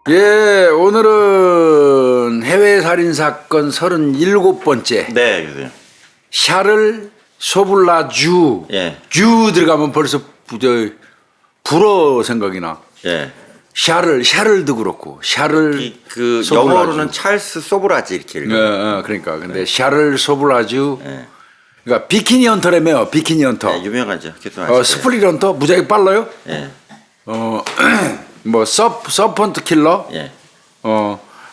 예, 오늘은 해외 살인 사건 37번째. 네, 교수님. 샤를 소블라주. 예. 주 들어가면 벌써 불어 생각이 나. 예. 샤를도 그렇고 샤를 그 소블라주. 영어로는 찰스 소브라지 이렇게 읽어요. 그러니까 근데 샤를 소블라주. 예. 그러니까 비키니 헌터라며. 비키니 헌터. 네, 유명하죠. 교수님 스플릿 헌터 무지하게 빨라요. 예. 뭐 서펀트 킬러. 예.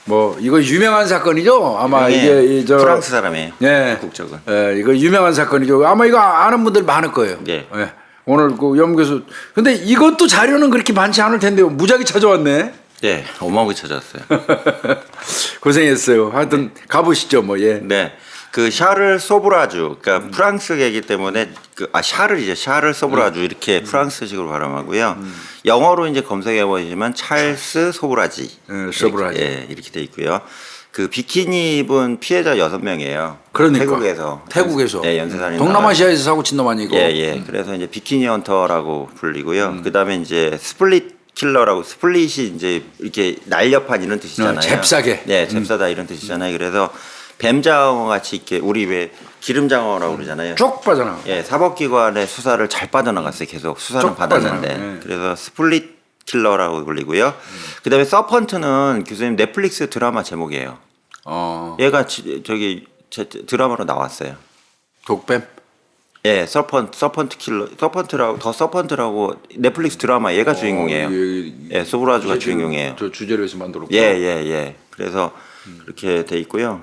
뭐 이거 유명한 사건이죠. 아마 이게 프랑스 사람이에요. 예. 국적은. 예, 이거 유명한 사건이죠. 아마 이거 아는 분들 많을 거예요. 예. 예. 오늘 그 연구소. 근데 이것도 자료는 그렇게 많지 않을 텐데요. 무지하게 찾아왔네. 예. 어마어마하게 찾아왔어요. 고생했어요. 하여튼 가보시죠, 뭐 예. 네. 그 샤를 소브라주, 그러니까 프랑스계이기 때문에 샤를 소브라주 이렇게 프랑스식으로 발음하고요. 영어로 이제 검색해 보시면 찰스 소브라지, 소브라지. 이렇게 돼 있고요. 그 비키니 입은 피해자 6명이에요. 그러니까 태국에서 네, 연쇄살인. 동남아시아에서 사고 친 놈 아니고. 예. 그래서 이제 비키니 헌터라고 불리고요. 그다음에 이제 스플릿 킬러라고, 스플릿이 이제 이렇게 날렵한 이런 뜻이잖아요. 잽싸게. 네, 잽싸다 이런 뜻이잖아요. 그래서 뱀장어 같이 이렇게 우리 왜 기름장어라고 그러잖아요. 쭉 빠져나. 예, 사법기관의 수사를 잘 빠져나갔어요. 계속 수사는 받았는데. 그래서 스플릿 킬러라고 불리고요. 그다음에 서펀트는 교수님 넷플릭스 드라마 제목이에요. 얘가 저기 드라마로 나왔어요. 독뱀. 예, 서펀트 킬러, 서펀트라고 넷플릭스 드라마 얘가 주인공이에요. 예, 소브라주가 주인공이에요. 저 주제로 해서 만들었고. 예. 그래서 그렇게 돼 있고요.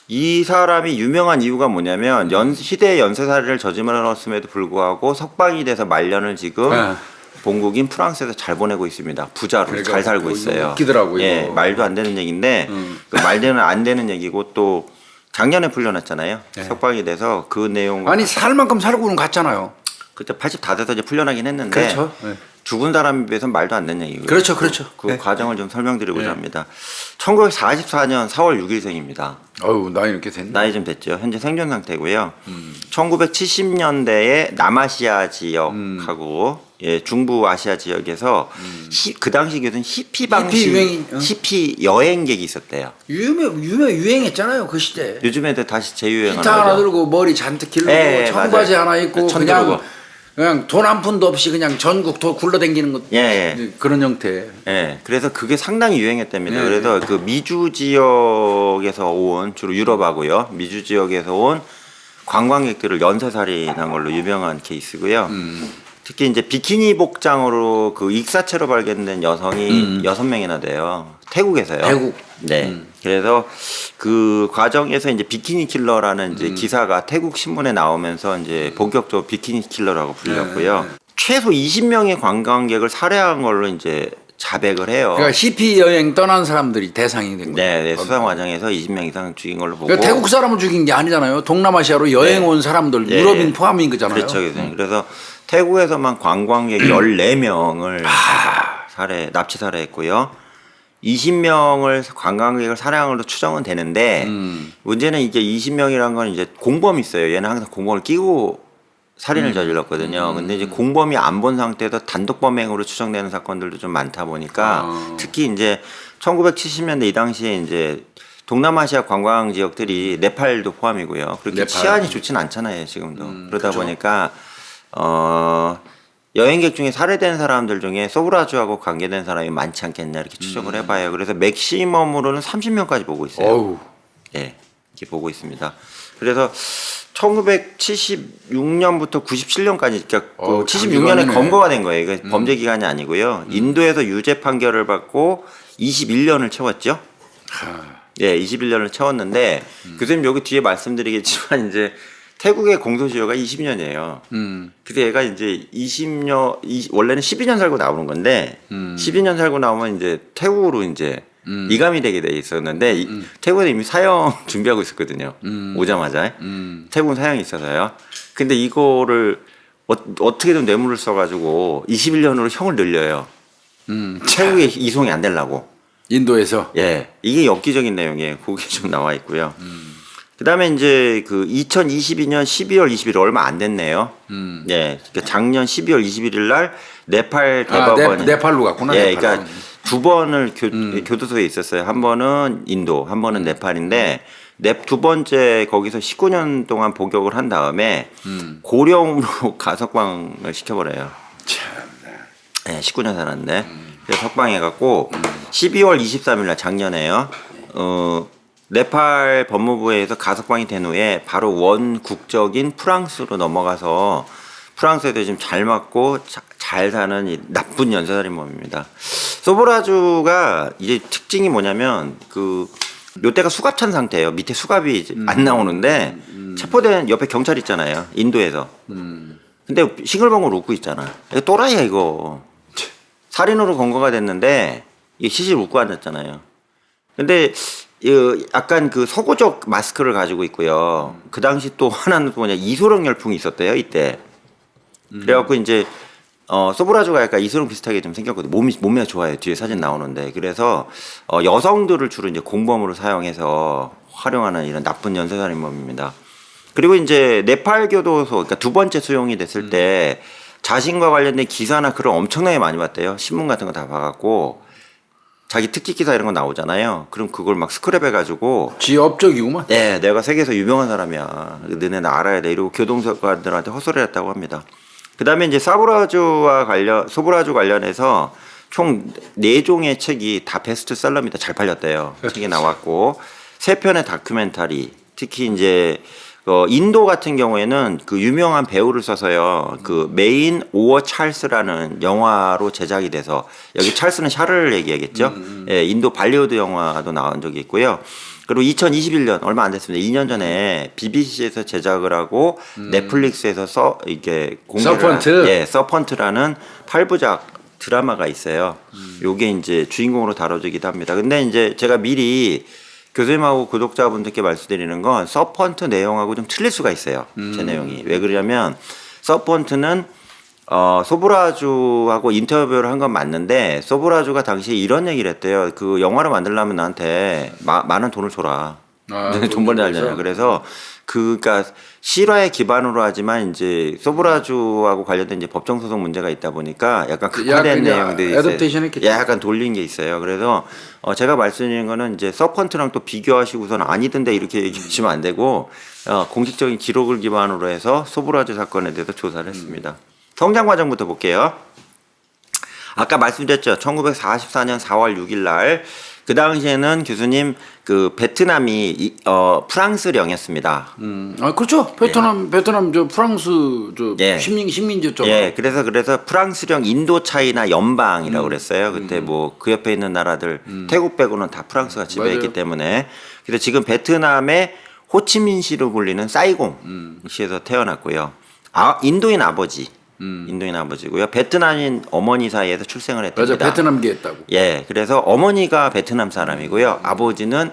이 사람이 유명한 이유가 뭐냐면 시대 연쇄살인을 저질렀음에도 불구하고 석방이 돼서 말년을 지금 본국인 프랑스에서 잘 보내고 있습니다. 부자로 그러니까 잘 살고 있어요. 웃기더라고요. 예, 말도 안 되는 얘기인데 그 말되는 안 되는 얘기고 또 작년에 풀려났잖아요. 석방이 돼서 그 내용. 아니 살 만큼 살고는 갔잖아요. 그때 80 다 돼서 이제 풀려나긴 했는데. 그렇죠. 네. 죽은 사람에 비해서는 말도 안 되는 얘기고요. 그렇죠. 그 네. 과정을 좀 설명드리고자 합니다. 1944년 4월 6일생입니다. 어우, 나이 이렇게 됐네. 나이 좀 됐죠. 현재 생존 상태고요. 1970년대에 남아시아 지역하고 중부 아시아 지역에서 그 당시 교수는 히피 방식, 히피 여행객이 있었대요. 유행했잖아요 그 시대. 요즘에도 다시 재유행하는 기타 하나 거죠. 들고 머리 잔뜩 기르고 청바지 맞아요. 하나 입고 그냥 돈 한 푼도 없이 그냥 전국 굴러다니는 것. 그런 형태. 예, 그래서 그게 상당히 유행했답니다. 예. 그래서 그 미주 지역에서 온, 주로 유럽하고요, 미주 지역에서 온 관광객들을 연쇄살인한 걸로 유명한 케이스고요. 특히 이제 비키니 복장으로 그 익사체로 발견된 여성이 6명이나 돼요. 태국에서요. 태국. 네. 그래서 그 과정에서 이제 비키니 킬러라는 이제 기사가 태국 신문에 나오면서 이제 본격적으로 비키니 킬러라고 불렸고요. 최소 20명의 관광객을 살해한 걸로 이제 자백을 해요. 그러니까 히피 여행 떠난 사람들이 대상이 된 거예요. 네, 수사 과정에서 20명 이상 죽인 걸로 보고. 그러니까 태국 사람을 죽인 게 아니잖아요. 동남아시아로 여행 온 사람들, 유럽인 포함인 거잖아요. 그렇죠. 그래서 태국에서만 관광객 14명을 납치 살해했고요. 20명을 관광객을 살해한 걸로 추정은 되는데 문제는 이제 20명이란 건 이제 공범이 있어요. 얘는 항상 공범을 끼고 살인을 저질렀거든요. 근데 이제 공범이 안 본 상태에서 단독 범행으로 추정되는 사건들도 좀 많다 보니까 특히 이제 1970년대 이 당시에 이제 동남아시아 관광 지역들이 네팔도 포함이고요. 그렇게 치안이 좋진 않잖아요, 지금도. 그러다 그렇죠. 보니까 여행객 중에 살해된 사람들 중에 소브라주하고 관계된 사람이 많지 않겠냐 이렇게 추정을 해봐요. 그래서 맥시멈으로는 30명까지 보고 있어요. 어우. 예, 이렇게 보고 있습니다. 그래서 1976년부터 97년까지, 그러니까 76년에 검거가 된 거예요. 이게 범죄 기간이 아니고요. 인도에서 유죄 판결을 받고 21년을 채웠죠. 예, 21년을 채웠는데 교수님 여기 뒤에 말씀드리겠지만 이제 태국의 공소시효가 20년이에요. 그래서 얘가 이제 20년, 원래는 12년 살고 나오는 건데 12년 살고 나오면 이제 태국으로 이제 이감이 되게 돼 있었는데 태국에 이미 사형 준비하고 있었거든요. 오자마자 태국은 사형이 있어서요. 근데 이거를 어떻게든 뇌물을 써가지고 21년으로 형을 늘려요. 태국에 이송이 안 되려고. 인도에서. 예, 이게 엽기적인 내용이에요. 그게 좀 나와 있고요. 그다음에 이제 그 2022년 12월 20일 얼마 안 됐네요. 예, 그러니까 작년 12월 21일 날 네팔 대법원이 네팔로 갔구나. 예, 네팔로. 그러니까 두 번을 교도소에 있었어요. 한 번은 인도, 한 번은 네팔인데 두 번째 거기서 19년 동안 복역을 한 다음에 고령으로 가석방을 시켜버려요. 네, 19년 살았는데 그래서 석방해갖고 12월 23일 날 작년에요. 네팔 법무부에서 가석방이 된 후에 바로 원국적인 프랑스로 넘어가서 프랑스에도 지금 잘 맞고 잘 사는 이 나쁜 연쇄살인범입니다. 소보라주가 이제 특징이 뭐냐면 요때가 수갑찬 상태예요. 밑에 수갑이 안 나오는데 체포된 옆에 경찰 있잖아요. 인도에서. 근데 싱글벙글 웃고 있잖아. 이거 또라이야 이거. 살인으로 검거가 됐는데 이게 시실 웃고 앉았잖아요. 근데 약간 그 서구적 마스크를 가지고 있고요. 그 당시 또 하나는 뭐냐 이소룡 열풍이 있었대요 이때. 그래갖고 이제 소보라주가 약간 이소룡 비슷하게 좀 생겼거든요. 몸매가 좋아요. 뒤에 사진 나오는데. 그래서 여성들을 주로 이제 공범으로 사용해서 활용하는 이런 나쁜 연쇄살인범입니다. 그리고 이제 네팔 교도소, 그러니까 두 번째 수용이 됐을 때 자신과 관련된 기사나 글을 엄청나게 많이 봤대요. 신문 같은 거 다 봐갖고 자기 특집 기사 이런 거 나오잖아요. 그럼 그걸 막 스크랩해가지고 지 업적이구만. 네, 내가 세계에서 유명한 사람이야. 너네 나 알아야 돼. 이러고 교도관들한테 헛소리를 했다고 합니다. 그 다음에 이제 소보라주 관련해서 총 4종의 책이 다 베스트셀러입니다. 잘 팔렸대요. 책이 나왔고 3편의 다큐멘터리, 특히 이제 인도 같은 경우에는 그 유명한 배우를 써서요. 그 메인 오어 찰스라는 영화로 제작이 돼서 여기 찰스는 샤를 얘기하겠죠. 예, 인도 발리우드 영화도 나온 적이 있고요. 그리고 2021년 얼마 안 됐습니다. 2년 전에 BBC에서 제작을 하고 넷플릭스에서 이게 공개를 서펀트? 예, 서펀트라는 8부작 드라마가 있어요. 요게 이제 주인공으로 다뤄지기도 합니다. 근데 이제 제가 미리 교수님하고 구독자분들께 말씀드리는 건 서펀트 내용하고 좀 틀릴 수가 있어요. 제 내용이. 왜 그러냐면 서펀트는 소보라주하고 인터뷰를 한 건 맞는데 소보라주가 당시에 이런 얘기를 했대요. 그 영화를 만들려면 나한테 많은 돈을 줘라. 돈 벌려면 그래서 그러니까 실화에 기반으로 하지만 이제 소보라주하고 관련된 이제 법정 소송 문제가 있다 보니까 약간 극화된 내용들이 있어요. 약간 돌린 게 있어요. 그래서 제가 말씀드린 거는 이제 서펀트랑 또 비교하시고서는 아니던데 이렇게 얘기하시면 안 되고 공식적인 기록을 기반으로 해서 소보라주 사건에 대해서 조사를 했습니다. 성장 과정부터 볼게요. 아까 말씀드렸죠. 1944년 4월 6일 날 그 당시에는 교수님 그 베트남이 프랑스령이었습니다. 그렇죠. 베트남 저 프랑스 저 예. 식민지 쪽. 예, 그래서 프랑스령 인도 차이나 연방이라고 그랬어요. 그때 뭐 그 옆에 있는 나라들 태국 빼고는 다 프랑스가 지배했기 맞아요. 때문에. 그래서 지금 베트남의 호치민시로 불리는 사이공시에서 태어났고요. 인도인 아버지고요. 베트남인 어머니 사이에서 출생을 했답니다. 맞아, 베트남계 했다고. 예, 그래서 어머니가 베트남 사람이고요. 아버지는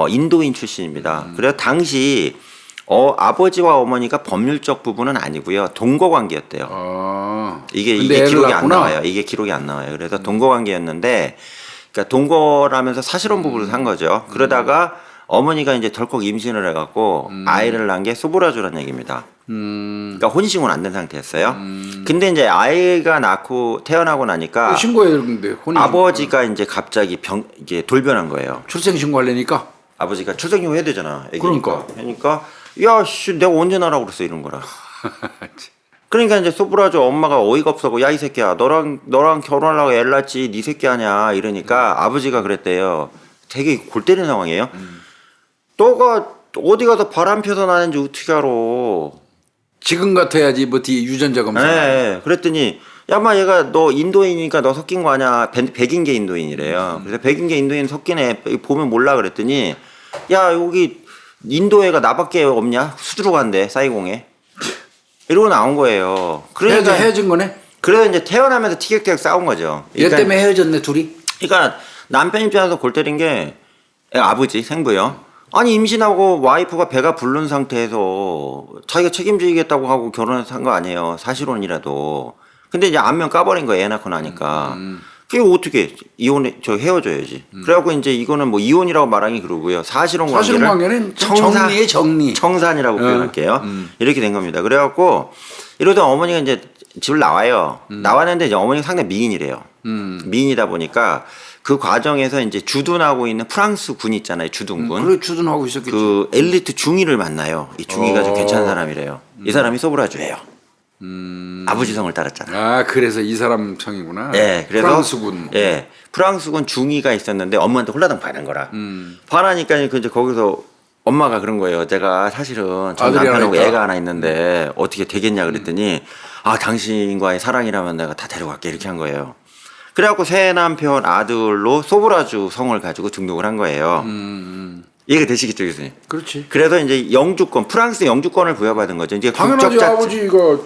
인도인 출신입니다. 그래서 당시 아버지와 어머니가 법률적 부분은 아니고요. 동거 관계였대요. 이게 기록이 안 나와요. 이게 기록이 안 나와요. 그래서 동거 관계였는데, 그러니까 동거라면서 사실혼 부부를 산 거죠. 그러다가 어머니가 이제 덜컥 임신을 해갖고 아이를 낳은 게 소보라주라는 얘기입니다. 그러니까 혼인신고는 안 된 상태였어요. 근데 이제 아이가 태어나고 나니까 신고했는데 아버지가 이제 갑자기 이게 돌변한 거예요. 출생신고하려니까. 아버지가 출생신고 해야 되잖아. 애기니까. 그러니까 야, 씨, 내가 언제 나라고 그랬어 이런 거라. 그러니까 이제 소보라주 엄마가 어이가 없어고 야 이 새끼야 너랑 결혼하려고 애를 낳지 네 새끼 아냐 이러니까 아버지가 그랬대요. 되게 골 때리는 상황이에요. 너가 어디 가서 바람 펴서 나는지 어떻게 알아. 지금 같아야지 뭐 뒤에 유전자 검사. 네, 그랬더니 야마 얘가 너 인도인이니까 너 섞인 거 아냐. 백인계 인도인이래요. 그래서 백인계 인도인 섞인 애 보면 몰라 그랬더니 야 여기 인도애가 나밖에 없냐. 수두로 간대 사이공에. 이러고 나온 거예요. 그러니까 헤어진 거네. 그래서 이제 태어나면서 티격태격 싸운 거죠. 얘 때문에 헤어졌네 둘이. 그러니까 남편 입장에서 골 때린 게 아버지 생부요. 아니 임신하고 와이프가 배가 부른 상태에서 자기가 책임지겠다고 하고 결혼해서 한 거 아니에요. 사실혼이라도. 근데 이제 안면 까버린 거예요. 애 낳고 나니까. 그게 어떻게 이혼해 저 헤어져야지. 그래갖고 이제 이거는 뭐 이혼이라고 말하기 그러고요. 사실혼 관계는 정리의 정리. 청산이라고 표현할게요. 이렇게 된 겁니다. 그래갖고 이러다 어머니가 이제 집을 나와요. 나왔는데 이제 어머니가 상당히 미인이래요. 미인이다 보니까 그 과정에서 이제 주둔하고 있는 프랑스 군 있잖아요. 주둔군. 그래 주둔하고 있었겠지. 그 엘리트 중위를 만나요. 이 중위가 좀 괜찮은 사람이래요. 이 사람이 소브라주예요. 아버지 성을 따랐잖아. 아 그래서 이 사람 성이구나. 예, 그래서 프랑스군. 예, 프랑스군 중위가 있었는데 엄마한테 홀라당 반한 거라. 반하니까 그 이제 거기서 엄마가 그런 거예요. 내가 사실은 전 아들이 남편하고 하나 있다. 애가 하나 있는데 어떻게 되겠냐 그랬더니 아 당신과의 사랑이라면 내가 다 데려갈게 이렇게 한 거예요. 그래갖고 새 남편 아들로 소브라주 성을 가지고 등록을 한 거예요. 이해가 되시겠죠, 교수님? 그렇지. 그래서 이제 영주권, 프랑스 영주권을 부여받은 거죠. 이제 당연하지. 국적 자체. 아버지가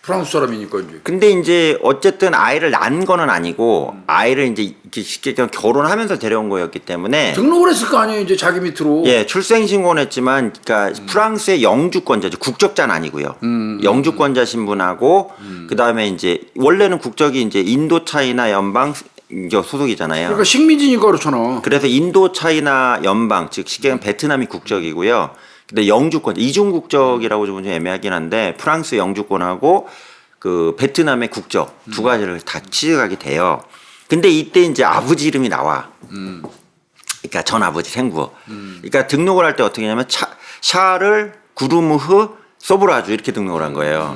프랑스 사람이니까 이제. 근데 이제 어쨌든 아이를 낳은 거는 아니고 아이를 이제 이렇게 쉽게 얘기하면 결혼하면서 데려온 거였기 때문에 등록을 했을 거 아니에요. 이제 자기 밑으로. 예, 출생신고는 했지만 그러니까 프랑스의 영주권자죠. 국적자는 아니고요. 영주권자 신분하고 그다음에 이제 원래는 국적이 이제 인도차이나 연방 소속이잖아요. 그러니까 식민지니까 그렇잖아. 그래서 인도차이나 연방 즉 쉽게 얘기하면 베트남이 국적이고요. 근데 영주권 이중 국적이라고 좀 애매하긴 한데 프랑스 영주권하고 그 베트남의 국적 두 가지를 다 취득하게 돼요. 근데 이때 이제 아버지 이름이 나와. 그러니까 전 아버지 생부. 그러니까 등록을 할 때 어떻게 하냐면 샤를 구르무흐 소브라주 이렇게 등록을 한 거예요.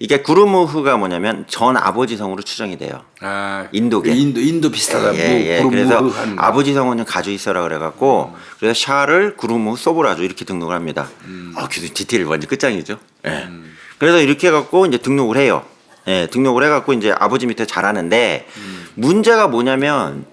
이게 구르무흐가 뭐냐면 전 아버지 성으로 추정이 돼요. 아 인도계. 인도 비슷하다. 그래서 아버지 성은 가지고 있어라 그래갖고 그래서 샤를 구르무흐 소브라주 이렇게 등록을 합니다. 교수님 디테일 완전 끝장이죠. 예. 그래서 이렇게 해갖고 이제 등록을 해요. 예, 등록을 해갖고 이제 아버지 밑에 자라는데 문제가 뭐냐면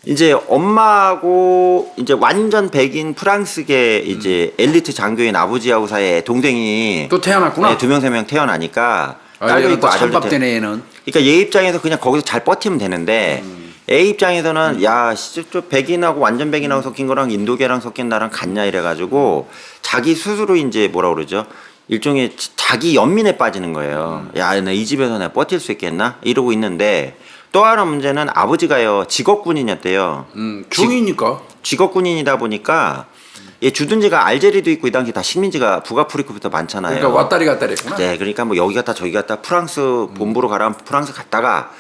이제 엄마하고 이제 완전 백인 프랑스계 이제 엘리트 장교인 아버지하고 사이에 동생이 또 태어났구나. 네, 2명 3명 태어나니까 딸도 얘는 있고 또 아들도 찬밥되네 얘는. 그러니까 얘 입장에서 그냥 거기서 잘 버티면 되는데 A 입장에서는 야, 저 백인하고 완전 백인하고 섞인 거랑 인도계랑 섞인 나랑 같냐 이래가지고 자기 스스로 이제 뭐라 그러죠? 일종의 자기 연민에 빠지는 거예요. 야, 나 이 집에서 내가 버틸 수 있겠나? 이러고 있는데 또 하나 문제는 아버지가요 직업군인이었대요. 중이니까. 직업군인이다 보니까 얘 주둔지가 알제리도 있고 이 당시 다 식민지가 북아프리카부터 많잖아요. 그러니까 왔다리 갔다리 했구나. 네, 그러니까 뭐 여기 갔다 저기 갔다 프랑스 본부로 가라면 프랑스 갔다가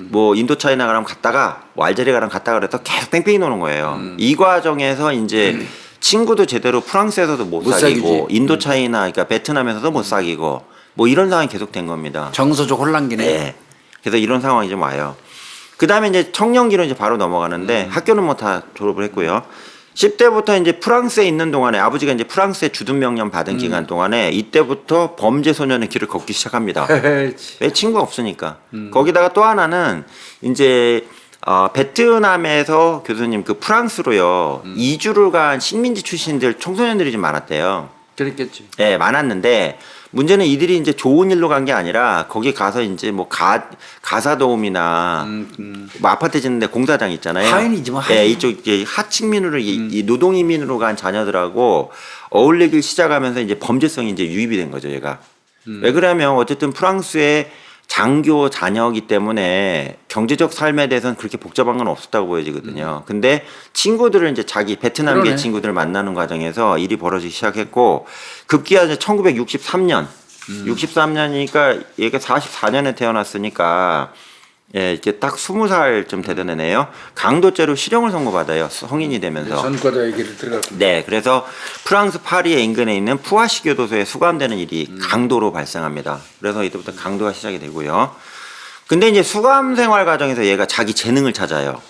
뭐 인도차이나 가라면 갔다가 뭐 알제리 가라면 갔다가 그래서 계속 뺑뺑이 노는 거예요. 이 과정에서 이제 친구도 제대로 프랑스에서도 못 사귀고 인도차이나 그러니까 베트남에서도 못 사귀고 뭐 이런 상황이 계속 된 겁니다. 정서적 혼란기네. 네. 그래서 이런 상황이 좀 와요. 그 다음에 이제 청년기로 이제 바로 넘어가는데 학교는 뭐 다 졸업을 했고요. 10대부터 이제 프랑스에 있는 동안에 아버지가 이제 프랑스에 주둔 명령 받은 기간 동안에 이때부터 범죄 소년의 길을 걷기 시작합니다. 왜 친구가 없으니까. 거기다가 또 하나는 이제 베트남에서 교수님 그 프랑스로요 2주를 간 식민지 출신들 청소년들이 좀 많았대요. 그랬겠지. 네, 많았는데 문제는 이들이 이제 좋은 일로 간 게 아니라 거기 가서 이제 뭐 가사도움이나 뭐 아파트 짓는데 공사장 있잖아요. 하인이지 뭐 하인. 네, 이쪽 이제 하층민으로 이 노동이민으로 간 자녀들하고 어울리기 시작하면서 이제 범죄성이 이제 유입이 된 거죠, 얘가. 왜 그러냐면 어쨌든 프랑스의 장교 자녀이기 때문에 경제적 삶에 대해서는 그렇게 복잡한 건 없었다고 보여지거든요. 근데 친구들을 이제 자기 베트남계 그러네. 친구들을 만나는 과정에서 일이 벌어지기 시작했고 급기야 이제 1963년 63년이니까 얘가 44년에 태어났으니까 예, 이렇게 딱 20살쯤 되던 애네요. 강도죄로 실형을 선고받아요. 성인이 되면서. 전과자 얘기를 들어갔고. 네, 그래서 프랑스 파리의 인근에 있는 푸아시 교도소에 수감되는 일이 강도로 발생합니다. 그래서 이때부터 강도가 시작이 되고요. 근데 이제 수감 생활 과정에서 얘가 자기 재능을 찾아요.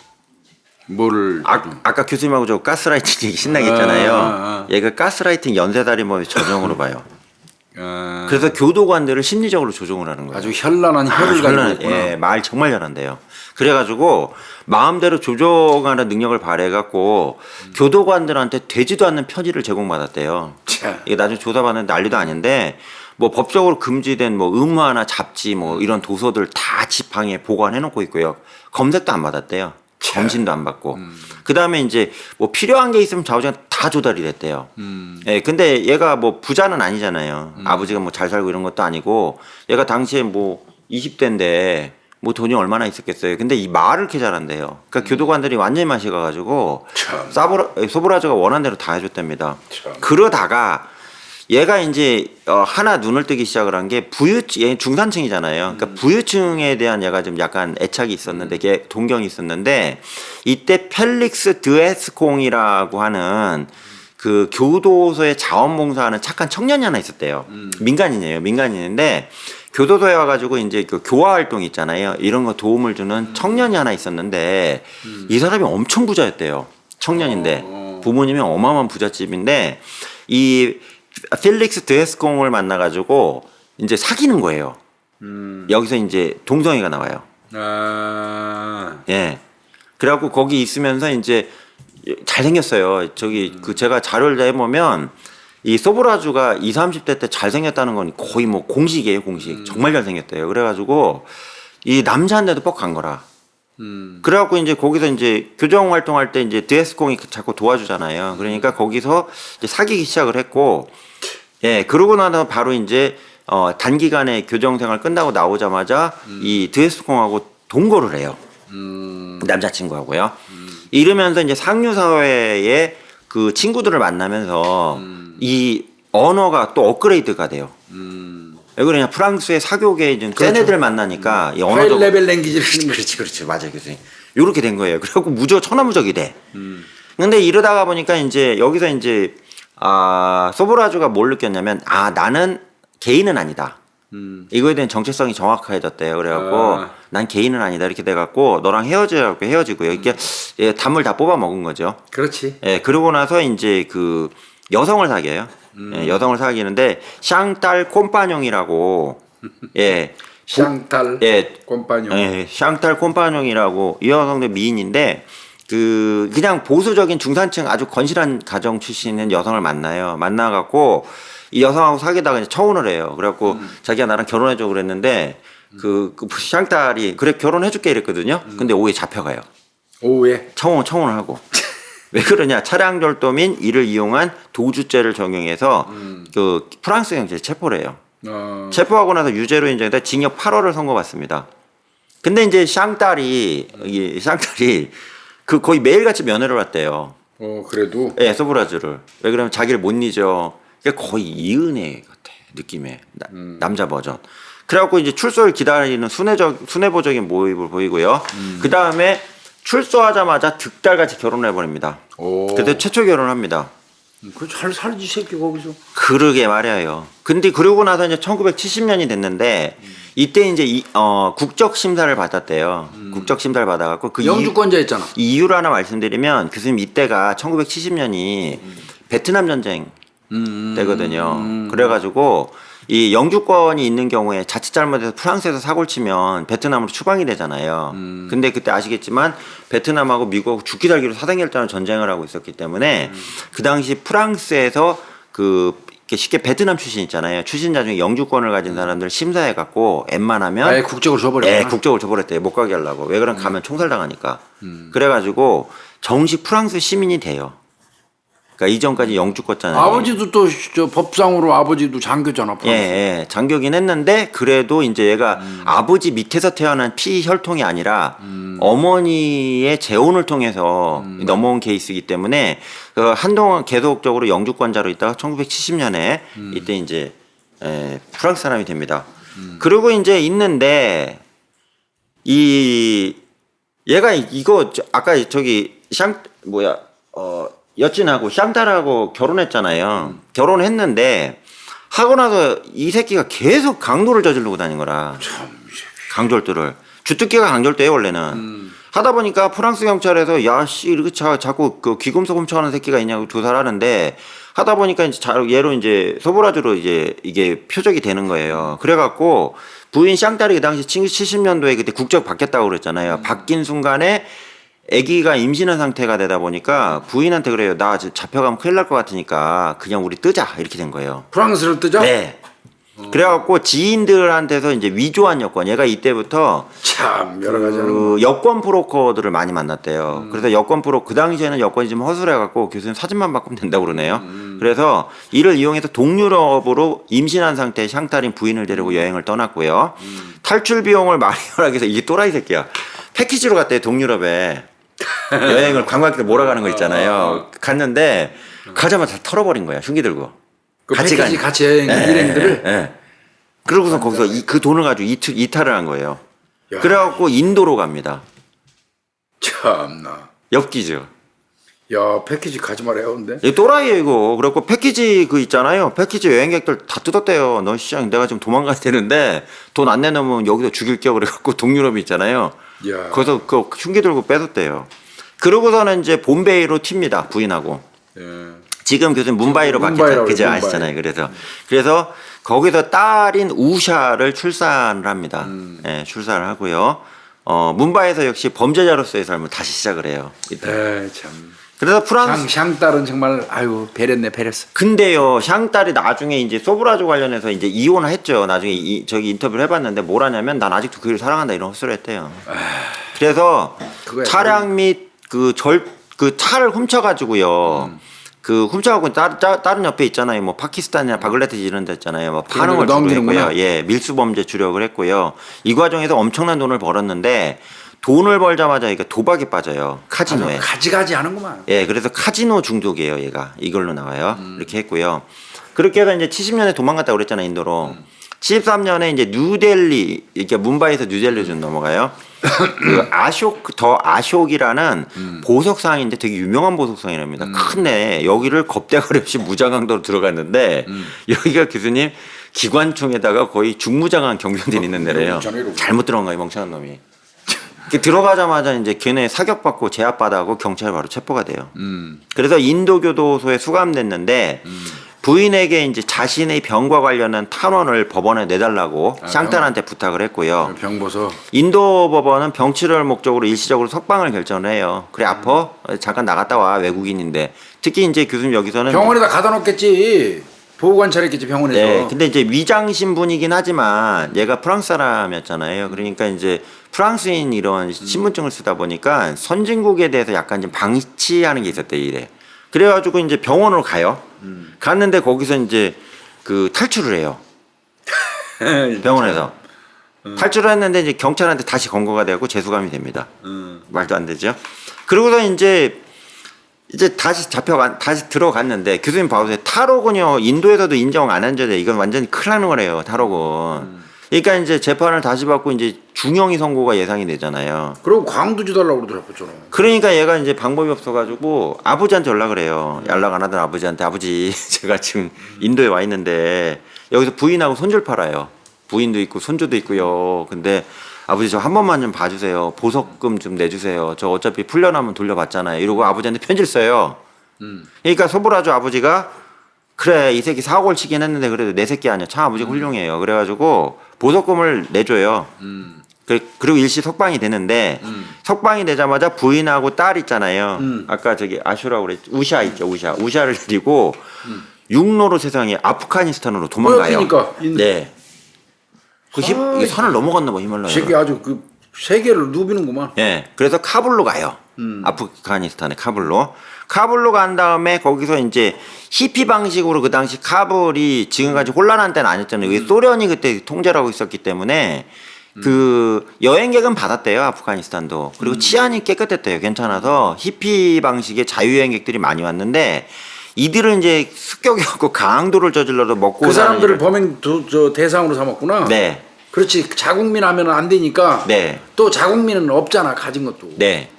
뭐를? 아까 교수님하고 저 가스라이팅 얘기 신나게 했잖아요. 얘가 가스라이팅 연쇄살인범의 전형으로 봐요. 그래서 교도관들을 심리적으로 조종을 하는 거예요. 아주 현란한 혀를 가지고 있구나. 예, 말 정말 잘한대요. 그래가지고 마음대로 조종하는 능력을 발휘해갖고 교도관들한테 되지도 않는 편지를 제공받았대요. 이게 나중에 조사받는데 난리도 아닌데 뭐 법적으로 금지된 뭐 음화나 잡지 뭐 이런 도서들 다 지팡이에 보관해놓고 있고요. 검색도 안 받았대요. 검신도 안 받고. 그 다음에 이제 뭐 필요한 게 있으면 좌우지간 다 조달이 됐대요. 예, 근데 얘가 뭐 부자는 아니잖아요. 아버지가 뭐 잘 살고 이런 것도 아니고 얘가 당시에 뭐 20대인데 뭐 돈이 얼마나 있었겠어요. 근데 이 말을 이렇게 잘한대요. 그러니까 교도관들이 완전히 맛이 가가지고 참. 소브라주가 원한 대로 다 해줬답니다. 참. 그러다가 얘가 이제 하나 눈을 뜨기 시작을 한 게 얘 중산층이잖아요. 그러니까 부유층에 대한 얘가 좀 약간 애착이 있었는데, 걔 동경이 있었는데, 이때 펠릭스 드에스콩이라고 하는 그 교도소에 자원봉사하는 착한 청년이 하나 있었대요. 민간인이에요. 민간인인데 교도소에 와가지고 이제 그 교화 활동 있잖아요. 이런 거 도움을 주는 청년이 하나 있었는데 이 사람이 엄청 부자였대요. 청년인데 부모님이 어마어마한 부잣집인데 이 펠릭스 드에스콩을 만나가지고 이제 사귀는 거예요. 여기서 이제 동성애가 나와요. 아. 예. 그래갖고 거기 있으면서 이제 잘생겼어요. 저기 그 제가 자료를 해보면 이 소브라주가 20, 30대 때 잘생겼다는 건 거의 뭐 공식이에요, 공식. 정말 잘생겼대요. 그래가지고 이 남자한테도 뻑 간 거라. 그래갖고 이제 거기서 이제 교정 활동할 때 이제 드에스콩이 자꾸 도와주잖아요. 그러니까 거기서 이제 사귀기 시작을 했고, 예, 그러고 나서 바로 이제 단기간에 교정 생활 끝나고 나오자마자 이 드에스콩하고 동거를 해요. 남자친구하고요. 이러면서 이제 상류 사회의 그 친구들을 만나면서 이 언어가 또 업그레이드가 돼요. 왜 그러냐, 프랑스의 사교계 좀 센 애들 만나니까 이 하이 언어도 레벨 랭귀지를 쓰는 거지. 그렇지, 그렇지, 맞아요, 교수님. 요렇게 된 거예요. 그래갖고 천하무적이 돼. 근데 이러다가 보니까 이제 여기서 이제 소브라주가 뭘 느꼈냐면, 나는 개인은 아니다. 이거에 대한 정체성이 정확해졌대요. 그래갖고 난 개인은 아니다 이렇게 돼갖고 너랑 헤어지라고 헤어지고요. 이렇게 예, 담을 다 뽑아 먹은 거죠. 그렇지. 예, 그러고 나서 이제 그 여성을 사귀어요. 예, 여성을 사귀는데 샹탈 콤파뇽이라고 예, 샹탈 예, 콤파뇽. 예, 샹탈 콤파뇽이라고 이 여성도 미인인데 그냥 보수적인 중산층 아주 건실한 가정 출신인 여성을 만나갖고 이 여성하고 사귀다가 이제 청혼을 해요. 그래갖고 자기가 나랑 결혼해줘 그랬는데 그 샹탈이 그래 결혼해줄게 이랬거든요. 근데 오후에 잡혀가요. 오후에 청혼을 하고. 왜 그러냐? 차량 절도 및 이를 이용한 도주죄를 적용해서 그 프랑스 경찰이 체포를 해요. 체포하고 나서 유죄로 인정돼 징역 8월을 선고받습니다. 근데 이제 샹탈이 그 거의 매일같이 면회를 왔대요. 그래도. 예, 소브라주를. 왜 그러면 자기를 못 잊어. 그러니까 거의 이은혜 같아 느낌의 남자 버전. 그래갖고 이제 출소를 기다리는 순애보적인 모습을 보이고요. 그 다음에 출소하자마자 득달같이 결혼을 해버립니다. 그때 최초 결혼합니다. 잘 살지 새끼 거기서. 그러게 말이에요. 근데 그러고 나서 이제 1970년이 됐는데 이때 이제 국적 심사를 받았대요. 국적 심사를 받아갖고 그 영주권자였잖아. 이유를 하나 말씀드리면 교수님 이때가 1970년이 베트남 전쟁 되거든요. 그래가지고 이 영주권이 있는 경우에 자칫 잘못해서 프랑스에서 사고를 치면 베트남으로 추방이 되잖아요. 근데 그때 아시겠지만 베트남하고 미국하고 죽기 살기로 사생결단을 전쟁을 하고 있었기 때문에 그 당시 프랑스에서 쉽게 베트남 출신 있잖아요. 출신자 중에 영주권을 가진 사람들을 심사해갖고 웬만하면 국적을 줘버렸구나. 네, 국적을 줘버렸대요. 못 가게 하려고. 왜 그러면 가면 총살당하니까. 그래가지고 정식 프랑스 시민이 돼요. 그러니까 이전까지 영주권자는 아버지도 또 저 법상으로 아버지도 장교잖아. 예, 장교긴 했는데 그래도 이제 얘가 아버지 밑에서 태어난 피 혈통이 아니라 어머니의 재혼을 통해서 넘어온 케이스이기 때문에 한동안 계속적으로 영주권자로 있다가 1970년에 이때 이제 프랑스 사람이 됩니다. 그리고 이제 있는데 얘가 이거 아까 저기 여친하고 샹탈하고 결혼했잖아요. 결혼했는데 하고 나서 이 새끼가 계속 강도를 저지르고 다닌 거라. 강절도를. 주특기가 강절도예요 원래는. 하다 보니까 프랑스 경찰에서 야씨 이렇게 자꾸 그 귀금속 훔쳐가는 새끼가 있냐고 조사를 하는데 하다 보니까 이제 얘로 이제 소브라주로 이제 이게 표적이 되는 거예요. 그래갖고 부인 샹탈이 그 당시 70년도에 그때 국적 바뀌었다고 그랬잖아요. 바뀐 순간에 아기가 임신한 상태가 되다 보니까 부인한테 그래요. 나 잡혀가면 큰일 날 것 같으니까 그냥 우리 뜨자 이렇게 된 거예요. 프랑스를 뜨자? 네. 그래갖고 지인들한테서 이제 위조한 여권. 얘가 이때부터 참 여러 가지 하는 그 여권 브로커들을 많이 만났대요. 그래서 여권 브로 그 당시에는 여권이 좀 허술해갖고 교수님 사진만 바꾸면 된다고 그러네요. 그래서 이를 이용해서 동유럽으로 임신한 상태의 샹탈인 부인을 데리고 여행을 떠났고요. 탈출 비용을 마련하기 위해서 이게 또라이 새끼야. 패키지로 갔대요 동유럽에. 여행을 관광객들 몰아가는 거 있잖아요. 갔는데 가자마자 다 털어버린 거야. 흉기 들고. 그 패키지 같이 여행 일행들을. 예. 그러고서 거기서 그 돈을 가지고 이탈을 한 거예요. 야. 그래갖고 인도로 갑니다. 참나. 엽기죠. 야 패키지 가지 말아요 근데. 이 또라이예요 이거. 그래갖고 패키지 그 있잖아요. 패키지 여행객들 다 뜯었대요. 너 시장 내가 지금 도망가야 되는데 돈 안 내놓으면 여기서 죽일게요. 그래갖고 동유럽 있잖아요. 야. 거기서 그 흉기 들고 뺏었대요. 그러고서는 이제 bombay로 튑니다. 부인하고. 예. 지금 교수님 문바이로 바뀌었잖아요. 그죠? 아시잖아요. 그래서 거기서 딸인 우샤를 출산을 합니다. 예, 출산을 하고요. 문바이에서 역시 범죄자로서의 삶을 다시 시작을 해요. 이때. 참. 그래서 프랑스 샹딸은 정말 아유 배렸네 배렸어. 근데요, 샹딸이 나중에 이제 소브라조 관련해서 이제 이혼을 했죠. 나중에 저기 인터뷰를 해봤는데 뭘 하냐면 난 아직도 그를 사랑한다 이런 헛소리를 했대요. 그래서 차량 및 그 차를 훔쳐가지고요. 그 훔쳐가고 다른 옆에 있잖아요. 뭐 파키스탄이나 바글라데시 이런 데 있잖아요. 뭐 파는 걸 주력했고요. 예, 밀수범죄 주력을 했고요. 이 과정에서 엄청난 돈을 벌었는데 돈을 벌자마자 이게 도박에 빠져요. 카지노에. 가지가지 하는구만. 예, 그래서 카지노 중독이에요. 얘가 이걸로 나와요. 이렇게 했고요. 그렇게 해서 이제 70년에 도망갔다 그랬잖아요. 인도로. 73년에 이제 뉴델리, 이렇게 문바이에서 뉴델리 좀 넘어가요. 그 아쇼크이라는 보석상인데 되게 유명한 보석상이랍니다. 큰데 여기를 겁대가리 없이 무장강도로 들어갔는데 여기가 교수님 기관총에다가 거의 중무장한 경비원들이 있는 데래요. 잘못 들어간 거예요, 멍청한 놈이. 들어가자마자 이제 걔네 사격받고 제압받아고 경찰에 바로 체포가 돼요. 그래서 인도교도소에 수감됐는데 부인에게 이제 자신의 병과 관련한 탄원을 법원에 내달라고 샹탈한테 부탁을 했고요. 병보소. 인도 법원은 병치료를 목적으로 일시적으로 석방을 결정을 해요. 그래 아파? 잠깐 나갔다 와 외국인인데. 특히 이제 교수님 여기서는 병원에다 가다 놓겠지. 보호관찰했겠지 병원에서. 네, 근데 이제 위장 신분이긴 하지만 얘가 프랑스 사람이었잖아요. 그러니까 이제 프랑스인 이런 신분증을 쓰다 보니까 선진국에 대해서 약간 좀 방치하는 게 있었대 이래. 그래가지고 이제 병원으로 가요. 갔는데 거기서 이제 그 탈출을 해요. 병원에서 탈출을 했는데 이제 경찰한테 다시 검거가 되고 재수감이 됩니다. 말도 안 되죠. 그러고서 이제 다시 다시 들어갔는데 교수님 봐보세요. 탈옥은요 인도에서도 인정 안 한 죄돼. 이건 완전히 큰일 나는 거래요. 탈옥은. 그러니까 이제 재판을 다시 받고 이제 중형이 선고가 예상이 되잖아요. 그리고 광도 줘달라고 그러더라고요. 그러니까 얘가 이제 방법이 없어가지고 아버지한테 연락을 해요. 연락 안 하던 아버지한테 아버지 제가 지금 인도에 와 있는데 여기서 부인하고 손주를 팔아요. 부인도 있고 손주도 있고요. 근데 아버지 저 한 번만 좀 봐주세요. 보석금 좀 내주세요. 저 어차피 풀려나면 돌려받잖아요. 이러고 아버지한테 편지를 써요. 그러니까 소브라조 아버지가 그래 이 새끼 사고를 치긴 했는데 그래도 내 새끼 아니야. 참 아버지 훌륭해요. 그래가지고 보석금을 내줘요. 그리고 일시 석방이 되는데 석방이 되자마자 부인하고 딸 있잖아요. 아까 저기 아슈라고 그랬지. 우샤 있죠. 우샤를 데리고 육로로 세상에 아프가니스탄으로 도망가요. 그러니까. 네. 이게 산을 넘어갔나 봐 히말라야. 새끼 아주 그 세계를 누비는구만. 예. 그래서 카불로 가요. 아프가니스탄의 카불로. 카불로 간 다음에 거기서 이제 히피 방식으로 그 당시 카불이 지금까지 혼란한 때는 아니었잖아요. 소련이 그때 통제를 하고 있었기 때문에 그 여행객은 받았대요. 아프가니스탄도. 그리고 치안이 깨끗했대요. 괜찮아서 히피 방식의 자유여행객들이 많이 왔는데 이들은 이제 습격이었고 강도를 저질러서 먹고 그 사람들을 범행 대상으로 삼았구나. 네. 그렇지. 자국민 하면 안 되니까. 네. 또 자국민은 없잖아 가진 것도. 네.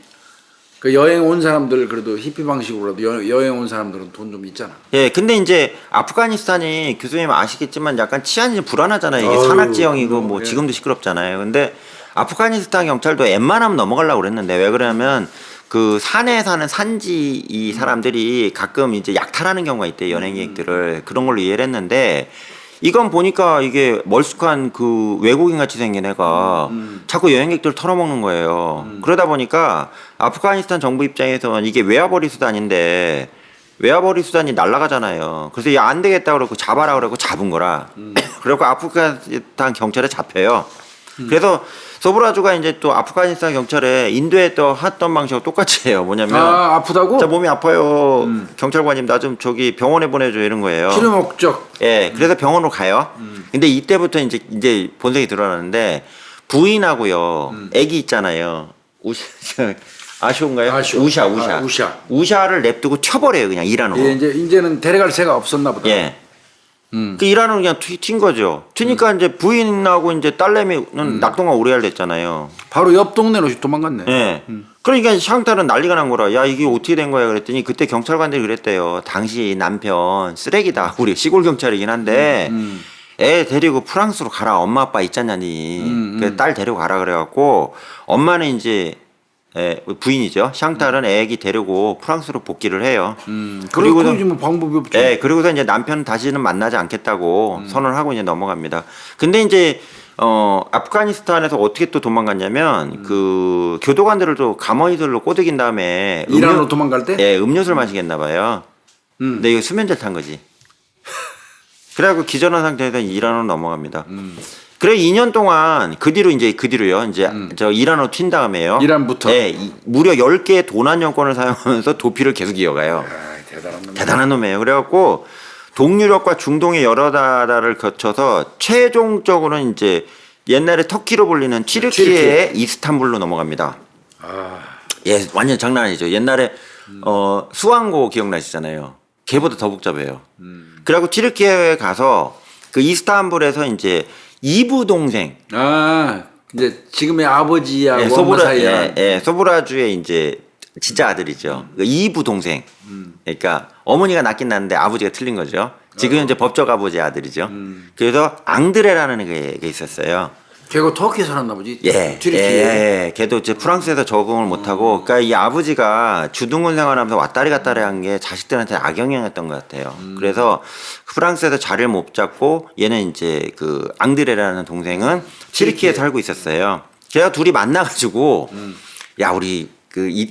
그 여행 온 사람들 그래도 히피 방식으로라도 여행 온 사람들은 돈 좀 있잖아. 예, 근데 이제 아프가니스탄이 교수님 아시겠지만 약간 치안이 좀 불안하잖아요. 이게 산악 지형이고 뭐 지금도 시끄럽잖아요. 근데 아프가니스탄 경찰도 웬만하면 넘어가려고 그랬는데 왜 그러냐면 그 산에 사는 산지 이 사람들이 가끔 이제 약탈하는 경우가 있대요. 연예객들을. 그런 걸로 이해를 했는데 이건 보니까 이게 멀쑥한 그 외국인 같이 생긴 애가 자꾸 여행객들 털어먹는 거예요. 그러다 보니까 아프가니스탄 정부 입장에서는 이게 외화벌이 수단인데 외화벌이 수단이 날아가잖아요. 그래서 안 되겠다 그러고 잡아라 그러고 잡은 거라. 그리고 아프가니스탄 경찰에 잡혀요. 그래서 소브라주가 이제 또 아프가니스탄 경찰에 인도에 또 했던 방식하고 똑같이 해요. 뭐냐면 아프다고? 자 몸이 아파요. 경찰관님 나 좀 저기 병원에 보내줘 이런 거예요. 치료 목적. 예, 그래서 병원으로 가요. 근데 이때부터 이제 본색이 드러나는데 부인하고요, 아기 있잖아요. 아쇼인가요? 아쇼. 우샤. 우샤. 우샤를 냅두고 튀어버려요 그냥 이란으로. 예, 이제는 데려갈 새가 없었나 보다. 예. 그 이란으로 그냥 튄 거죠. 튀니까 이제 부인하고 이제 딸내미는 낙동강 오래알 됐잖아요. 바로 옆 동네로 도망갔네. 예. 그러니까 샹탈은 난리가 난 거라. 야 이게 어떻게 된 거야 그랬더니 그때 경찰관들이 그랬대요. 당시 남편 쓰레기다. 우리 시골 경찰이긴 한데 애 데리고 프랑스로 가라. 엄마 아빠 있잖냐니. 그 딸 데리고 가라 그래갖고 엄마는 이제 부인이죠. 샹탈은 애기 데리고 프랑스로 복귀를 해요. 그리고서 뭐 방법이 없죠. 예, 그리고서 이제 남편 다시는 만나지 않겠다고 선언을 하고 이제 넘어갑니다. 근데 이제 아프가니스탄에서 어떻게 또 도망갔냐면 그 교도관들을 또 가만히들로 꼬드긴 다음에 이란으로 도망갈 때? 예, 음료수를 마시겠나 봐요. 근데 이거 수면제 탄 거지. 그래갖고 기절한 상태에서 이란으로 넘어갑니다. 그래 2년 동안 그 뒤로요. 이제 저 이란으로 튄 다음에요. 이란부터. 예, 무려 10개의 도난 여권을 사용하면서 도피를 계속 이어가요. 대단한 놈이에요. 그래갖고 동유럽과 중동의 여러 나라를 거쳐서 최종적으로는 이제 옛날에 터키로 불리는 튀르키예의 이스탄불로 넘어갑니다. 예, 완전 장난 아니죠. 옛날에 수왕고 기억나시잖아요. 걔보다 더 복잡해요. 그래갖고 튀르키예에 가서 그 이스탄불에서 이제 이부 동생. 이제 지금의 아버지하고 소브라주의 이제 진짜 아들이죠. 그 이부 동생. 그러니까 어머니가 낳긴 낳는데 아버지가 틀린 거죠. 지금 이제 법적 아버지의 아들이죠. 그래서 앙드레라는 게 있었어요. 걔가 터키에 살았나 보지. 예. 걔도 이제 프랑스에서 적응을 못하고, 그러니까 이 아버지가 주둔군 생활하면서 왔다리 갔다리 한 게 자식들한테 악영향이었던 것 같아요. 그래서 프랑스에서 자리를 못 잡고 얘는 이제 그 앙드레라는 동생은 튀르키예에 살고 있었어요. 걔가 둘이 만나가지고 야 우리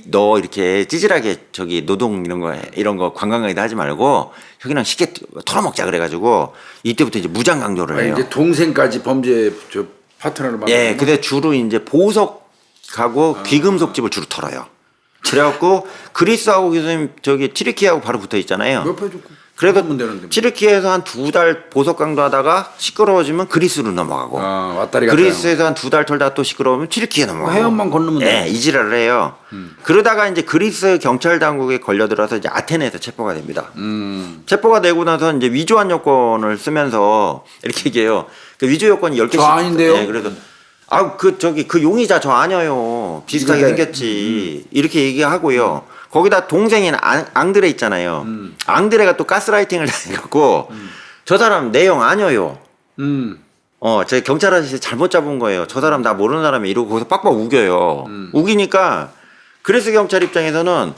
너 이렇게 찌질하게 저기 노동 이런 거 관광객도 하지 말고 여기랑 쉽게 털어먹자 그래가지고 이때부터 이제 무장 강조를 해요. 이제 동생까지 범죄 파트너를 만나. 예, 근데 주로 이제 보석하고 귀금속집을 주로 털어요. 그래갖고 그리스하고 교수님 저기 튀르키예하고 바로 붙어 있잖아요. 옆에 그래서 튀르키예에서 한 2달 보석 강도하다가 시끄러워지면 그리스로 넘어가고 왔다리 갔다 그리스에서 한 2달 털다가 또 시끄러우면 튀르키예 넘어가고 해협만 건너면 돼. 예, 이지랄을 해요. 그러다가 이제 그리스 경찰 당국에 걸려들어서 이제 아테네에서 체포가 됩니다. 체포가 되고 나서 이제 위조한 여권을 쓰면서 이렇게 얘기해요. 그 위조 여권이 10개씩. 저 아닌데요? 예, 그래서 그 용의자 저 아니에요. 비슷하게 생겼지. 이렇게 얘기하고요. 거기다 동생인 앙드레 있잖아요. 앙드레가 또 가스라이팅을 당해갖고 저 사람 내용 아니에요. 제 경찰 아저씨 잘못 잡은 거예요. 저 사람 나 모르는 사람이 이러고 거기서 빡빡 우겨요. 우기니까 그래서 경찰 입장에서는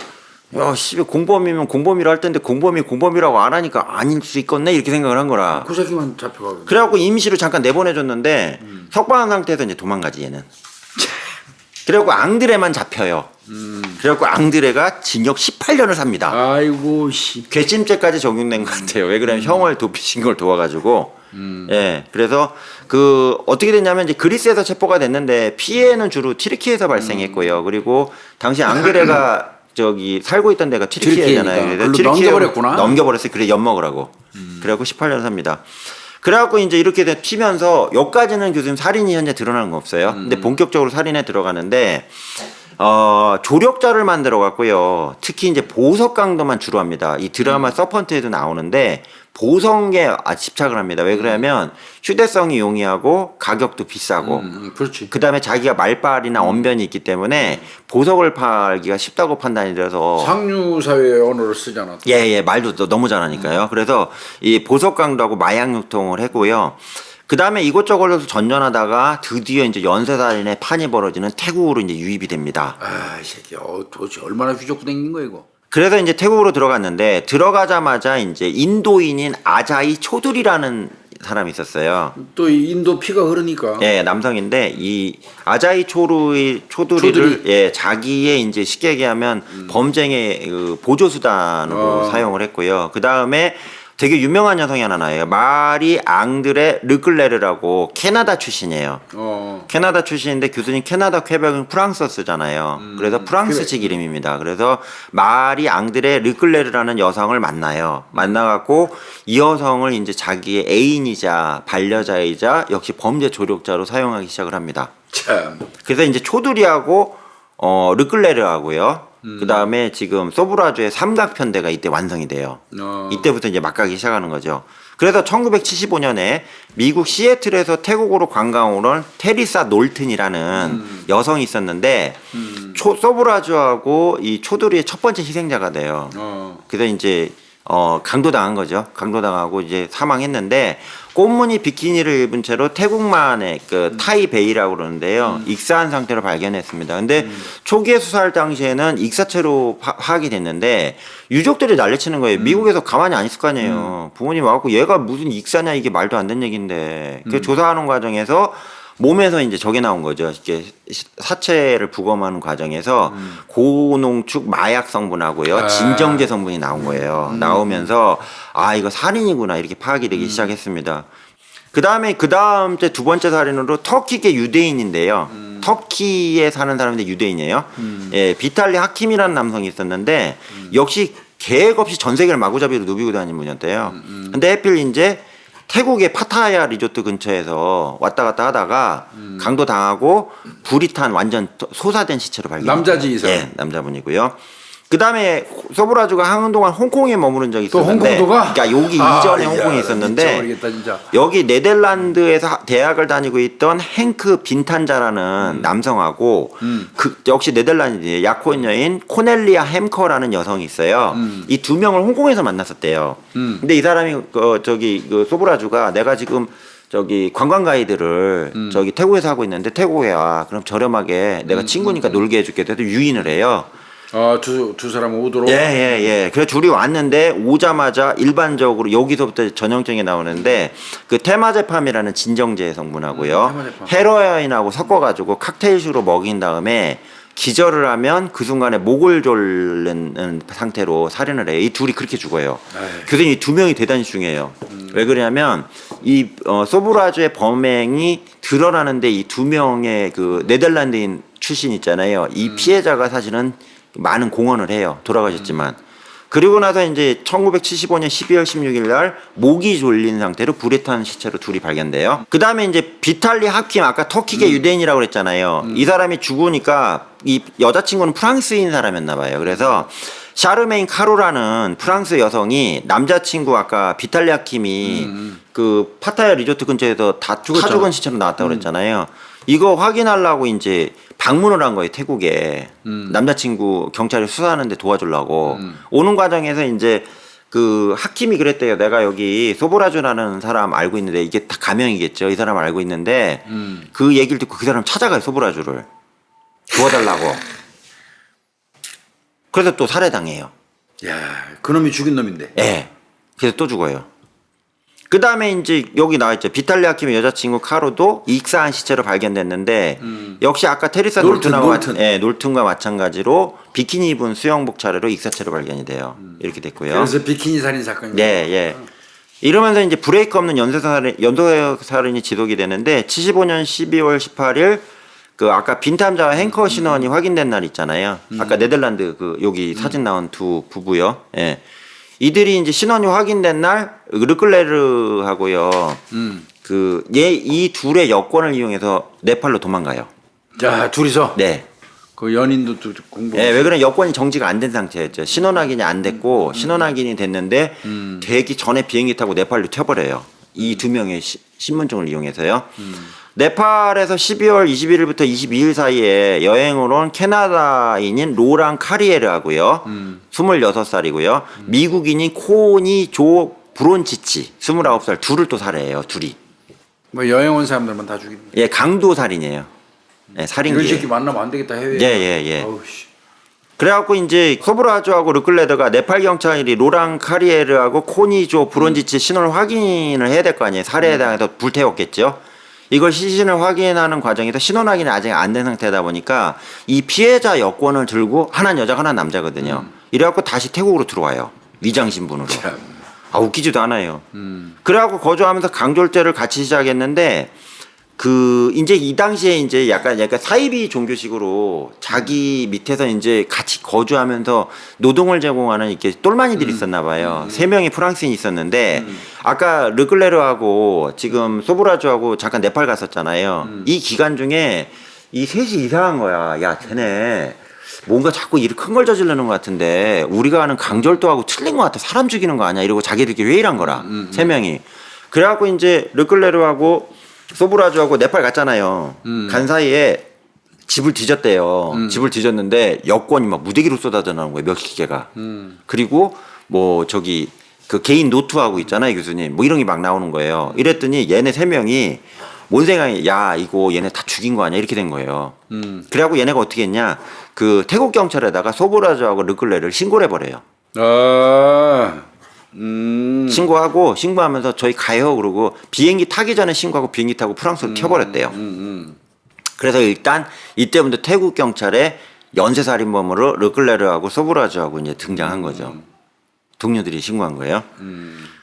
야, 씨, 공범이면 공범이라 할 텐데 공범이라고 안 하니까 아닐 수 있겠네 이렇게 생각을 한 거라. 그 새끼만 잡혀가고. 그래갖고 임시로 잠깐 내보내줬는데 석방한 상태에서 이제 도망가지 얘는. 그래갖고 앙드레만 잡혀요. 그래갖고 앙드레가 징역 18년을 삽니다. 아이고 씨. 괘씸죄까지 적용된 것 같아요. 왜 그러냐면 형을 도피신 걸 도와가지고. 예, 그래서 어떻게 됐냐면 이제 그리스에서 체포가 됐는데 피해는 주로 튀르키예에서 발생했고요. 그리고 당시 앙드레가 저기 살고 있던 데가 튀르키예잖아요. 그래서 넘겨버렸구나. 넘겨버렸어요. 그래 엿먹으라고. 그래갖고 18년 삽니다. 그래갖고 이제 이렇게 튀면서 여기까지는 교수님 살인이 현재 드러나는 거 없어요. 근데 본격적으로 살인에 들어가는데 조력자를 만들어 갖고요. 특히 이제 보석 강도만 주로 합니다. 이 드라마 서펀트에도 나오는데 보석에 집착을 합니다. 왜 그러냐면 휴대성이 용이하고 가격도 비싸고 그렇지. 그다음에 자기가 말빨이나 언변이 있기 때문에 보석을 팔기가 쉽다고 판단이 돼서 상류 사회의 언어를 쓰잖아. 예, 말도 너무 잘하니까요. 그래서 이 보석 강도하고 마약 유통을 했고요. 그 다음에 이곳저곳에서 전전하다가 드디어 이제 연쇄살인의 판이 벌어지는 태국으로 이제 유입이 됩니다. 이 새끼, 도대체 얼마나 휘젓고 댕긴 거야 이거. 그래서 이제 태국으로 들어갔는데 들어가자마자 이제 인도인인 아자이 초두리라는 사람이 있었어요. 또 인도 피가 흐르니까. 예, 남성인데 이 아자이 초두리를 예, 자기의 이제 쉽게 얘기하면 범죄의 그 보조 수단으로 사용을 했고요. 그 다음에 되게 유명한 여성이 하나 나와요. 마리 앙드레 르클레르라고 캐나다 출신이에요. 캐나다 출신인데 교수님 캐나다 퀘벡은 프랑스어 쓰잖아요. 그래서 프랑스식 이름입니다. 그래서 마리 앙드레 르클레르라는 여성을 만나요. 만나갖고 이 여성을 이제 자기의 애인이자 반려자이자 역시 범죄 조력자로 사용하기 시작을 합니다. 참. 그래서 이제 초두리하고 르클레르하고요. 그 다음에 지금 소브라주의 삼각편대가 이때 완성이 돼요. 이때부터 이제 막 가기 시작하는 거죠. 그래서 1975년에 미국 시애틀에서 태국으로 관광 온 테리사 놀튼이라는 여성이 있었는데 소브라주하고 이 초두리의 첫 번째 희생자가 돼요. 그래서 이제 강도당한 거죠. 강도당하고 이제 사망했는데 꽃무늬 비키니를 입은 채로 태국만의 그 타이베이라고 그러는데요. 익사한 상태로 발견했습니다. 근데 초기에 수사할 당시에는 익사체로 파악이 됐는데 유족들이 난리치는 거예요. 미국에서 가만히 안 있을 거 아니에요. 부모님 와갖고 얘가 무슨 익사냐 이게 말도 안 되는 얘기인데 그 조사하는 과정에서 몸에서 이제 저게 나온 거죠. 이렇게 사체를 부검하는 과정에서 고농축 마약 성분하고요, 진정제 성분이 나온 거예요. 나오면서 아 이거 살인이구나 이렇게 파악이 되기 시작했습니다. 그 다음 두 번째 살인으로 터키계 유대인인데요. 터키에 사는 사람인데 유대인이에요. 예, 비탈리 하킴이라는 남성이 있었는데 역시 계획 없이 전 세계를 마구잡이로 누비고 다니는 분이었대요. 근데 해필 이제 태국의 파타야 리조트 근처에서 왔다 갔다 하다가 강도 당하고 불이 탄 완전 소사된 시체로 발견됐어요. 남자지 이 사람? 예, 남자분이고요. 그 다음에 소브라주가 한동안 홍콩에 머무른 적이 또 있었는데, 홍콩도가? 그러니까 여기 이전에 홍콩에 있었는데, 미쳐버리겠다, 진짜. 여기 네덜란드에서 대학을 다니고 있던 행크 빈탄자라는 남성하고 그 역시 네덜란드의 약혼 여인 코넬리아 햄커라는 여성이 있어요. 이 두 명을 홍콩에서 만났었대요. 근데 이 사람이 그 소브라주가 내가 지금 저기 관광 가이드를 저기 태국에서 하고 있는데 태국에 와 그럼 저렴하게 내가 친구니까 놀게 해줄게 해서 유인을 해요. 두 사람 오도록. 예. 그래서 둘이 왔는데 오자마자 일반적으로 여기서부터 전형적인 게 나오는데 그 테마제팜이라는 진정제 성분하고요. 헤로인하고 섞어가지고 칵테일식으로 먹인 다음에 기절을 하면 그 순간에 목을 졸는 상태로 살인을 해요. 이 둘이 그렇게 죽어요. 그래서 이 두 명이 대단히 중요해요. 왜 그러냐면 이 소브라주의 범행이 드러나는데 이 두 명의 그 네덜란드인 출신 있잖아요. 이 피해자가 사실은 많은 공헌을 해요. 돌아가셨지만. 그리고 나서 이제 1975년 12월 16일 날 목이 졸린 상태로 불에 탄 시체로 둘이 발견돼요. 그 다음에 이제 비탈리 하킴 아까 터키계 유대인이라고 그랬잖아요. 이 사람이 죽으니까 이 여자친구는 프랑스인 사람이었나 봐요. 그래서 샤르메인 카로라는 프랑스 여성이 남자친구 아까 비탈리 하킴이 그 파타야 리조트 근처에서 다 죽은 시체로 나왔다고 그랬잖아요. 이거 확인하려고 이제 방문을 한 거예요, 태국에. 남자친구 경찰이 수사하는데 도와주려고. 오는 과정에서 이제 그 하킴이 그랬대요. 내가 여기 소브라주라는 사람 알고 있는데 이게 다 가명이겠죠. 이 사람 알고 있는데 그 얘기를 듣고 그 사람 찾아가요, 소브라주를. 도와달라고. 그래서 또 살해당해요. 야, 그놈이 죽인 놈인데. 예. 그래서 또 죽어요. 그 다음에 이제 여기 나와있죠. 비탈리 하킴의 여자친구 카로도 익사한 시체로 발견됐는데 역시 아까 테리사 놀튼과 마찬가지로 비키니 입은 수영복 차례로 익사체로 발견이 돼요. 이렇게 됐고요. 그래서 비키니 살인 사건이. 예. 이러면서 이제 브레이크 없는 연쇄살인이 지속이 되는데 75년 12월 18일 그 아까 빈탐자와 행커 신원이 확인된 날 있잖아요. 아까 네덜란드 그 여기 사진 나온 두 부부요. 예. 이들이 이제 신원이 확인된 날 르클레르하고요. 이 둘의 여권을 이용해서 네팔로 도망가요. 자, 둘이서. 네. 그 연인도 공부. 네, 왜 그러냐 여권이 정지가 안 된 상태였죠. 신원 확인이 안 됐고 신원 확인이 됐는데 되기 전에 비행기 타고 네팔로 튀어버려요. 이 두 명의 신분증을 이용해서요. 네팔에서 12월 21일부터 22일 사이에 여행을 온 캐나다인인 로랑 카리에르하고요. 26살이고요. 미국인인 코니 조 브론치치 29살 둘을 또 살해해요. 둘이. 뭐 여행 온 사람들만 다 죽이는 거예요. 예, 강도 살인이에요. 예, 살인기. 이런 새끼 만나면 안 되겠다 해외에. 예. 어우씨. 그래갖고 이제 소브라주하고 르클레드가 네팔 경찰이 로랑 카리에르하고 코니조 브론지치 신원을 확인을 해야 될 거 아니에요. 살해에 당해서 불태웠겠죠. 이걸 시신을 확인하는 과정에서 신원 확인이 아직 안 된 상태다 보니까 이 피해자 여권을 들고 하나는 여자가 하나는 남자거든요. 이래갖고 다시 태국으로 들어와요. 위장 신분으로. 아 웃기지도 않아요. 그래갖고 거주하면서 강졸제를 같이 시작했는데 그 이제 이 당시에 이제 약간 사이비 종교식으로 자기 밑에서 이제 같이 거주하면서 노동을 제공하는 이렇게 똘마니들이 있었나 봐요. 세 명의 프랑스인이 있었는데 아까 르클레르하고 지금 소브라주하고 잠깐 네팔 갔었잖아요. 이 기간 중에 이 셋이 이상한 거야. 야, 쟤네 뭔가 자꾸 일을 큰 걸 저지르는 것 같은데 우리가 아는 강절도하고 틀린 것 같아. 사람 죽이는 거 아니야? 이러고 자기들끼리 회의를 한 거라. 세 명이. 그래갖고 이제 르클레르하고 소브라주하고 네팔 갔잖아요. 간 사이에 집을 뒤졌대요. 집을 뒤졌는데 여권이 막 무대기로 쏟아져 나오는 거예요. 몇십 개가. 그리고 뭐 저기 그 개인 노트하고 있잖아요, 교수님. 뭐 이런 게 막 나오는 거예요. 이랬더니 얘네 세 명이 뭔 생각이 야 이거 얘네 다 죽인 거 아니야 이렇게 된 거예요. 그래갖고 얘네가 어떻게 했냐 그 태국 경찰에다가 소브라주하고 르클레를 신고를 해버려요. 신고하면서 저희 가요 그러고 비행기 타기 전에 신고하고 비행기 타고 프랑스로 튀어버렸대요. 그래서 일단 이때부터 태국 경찰에 연쇄살인범으로 르클레르하고 소브라주하고 이제 등장한 거죠. 동료들이 신고한 거예요.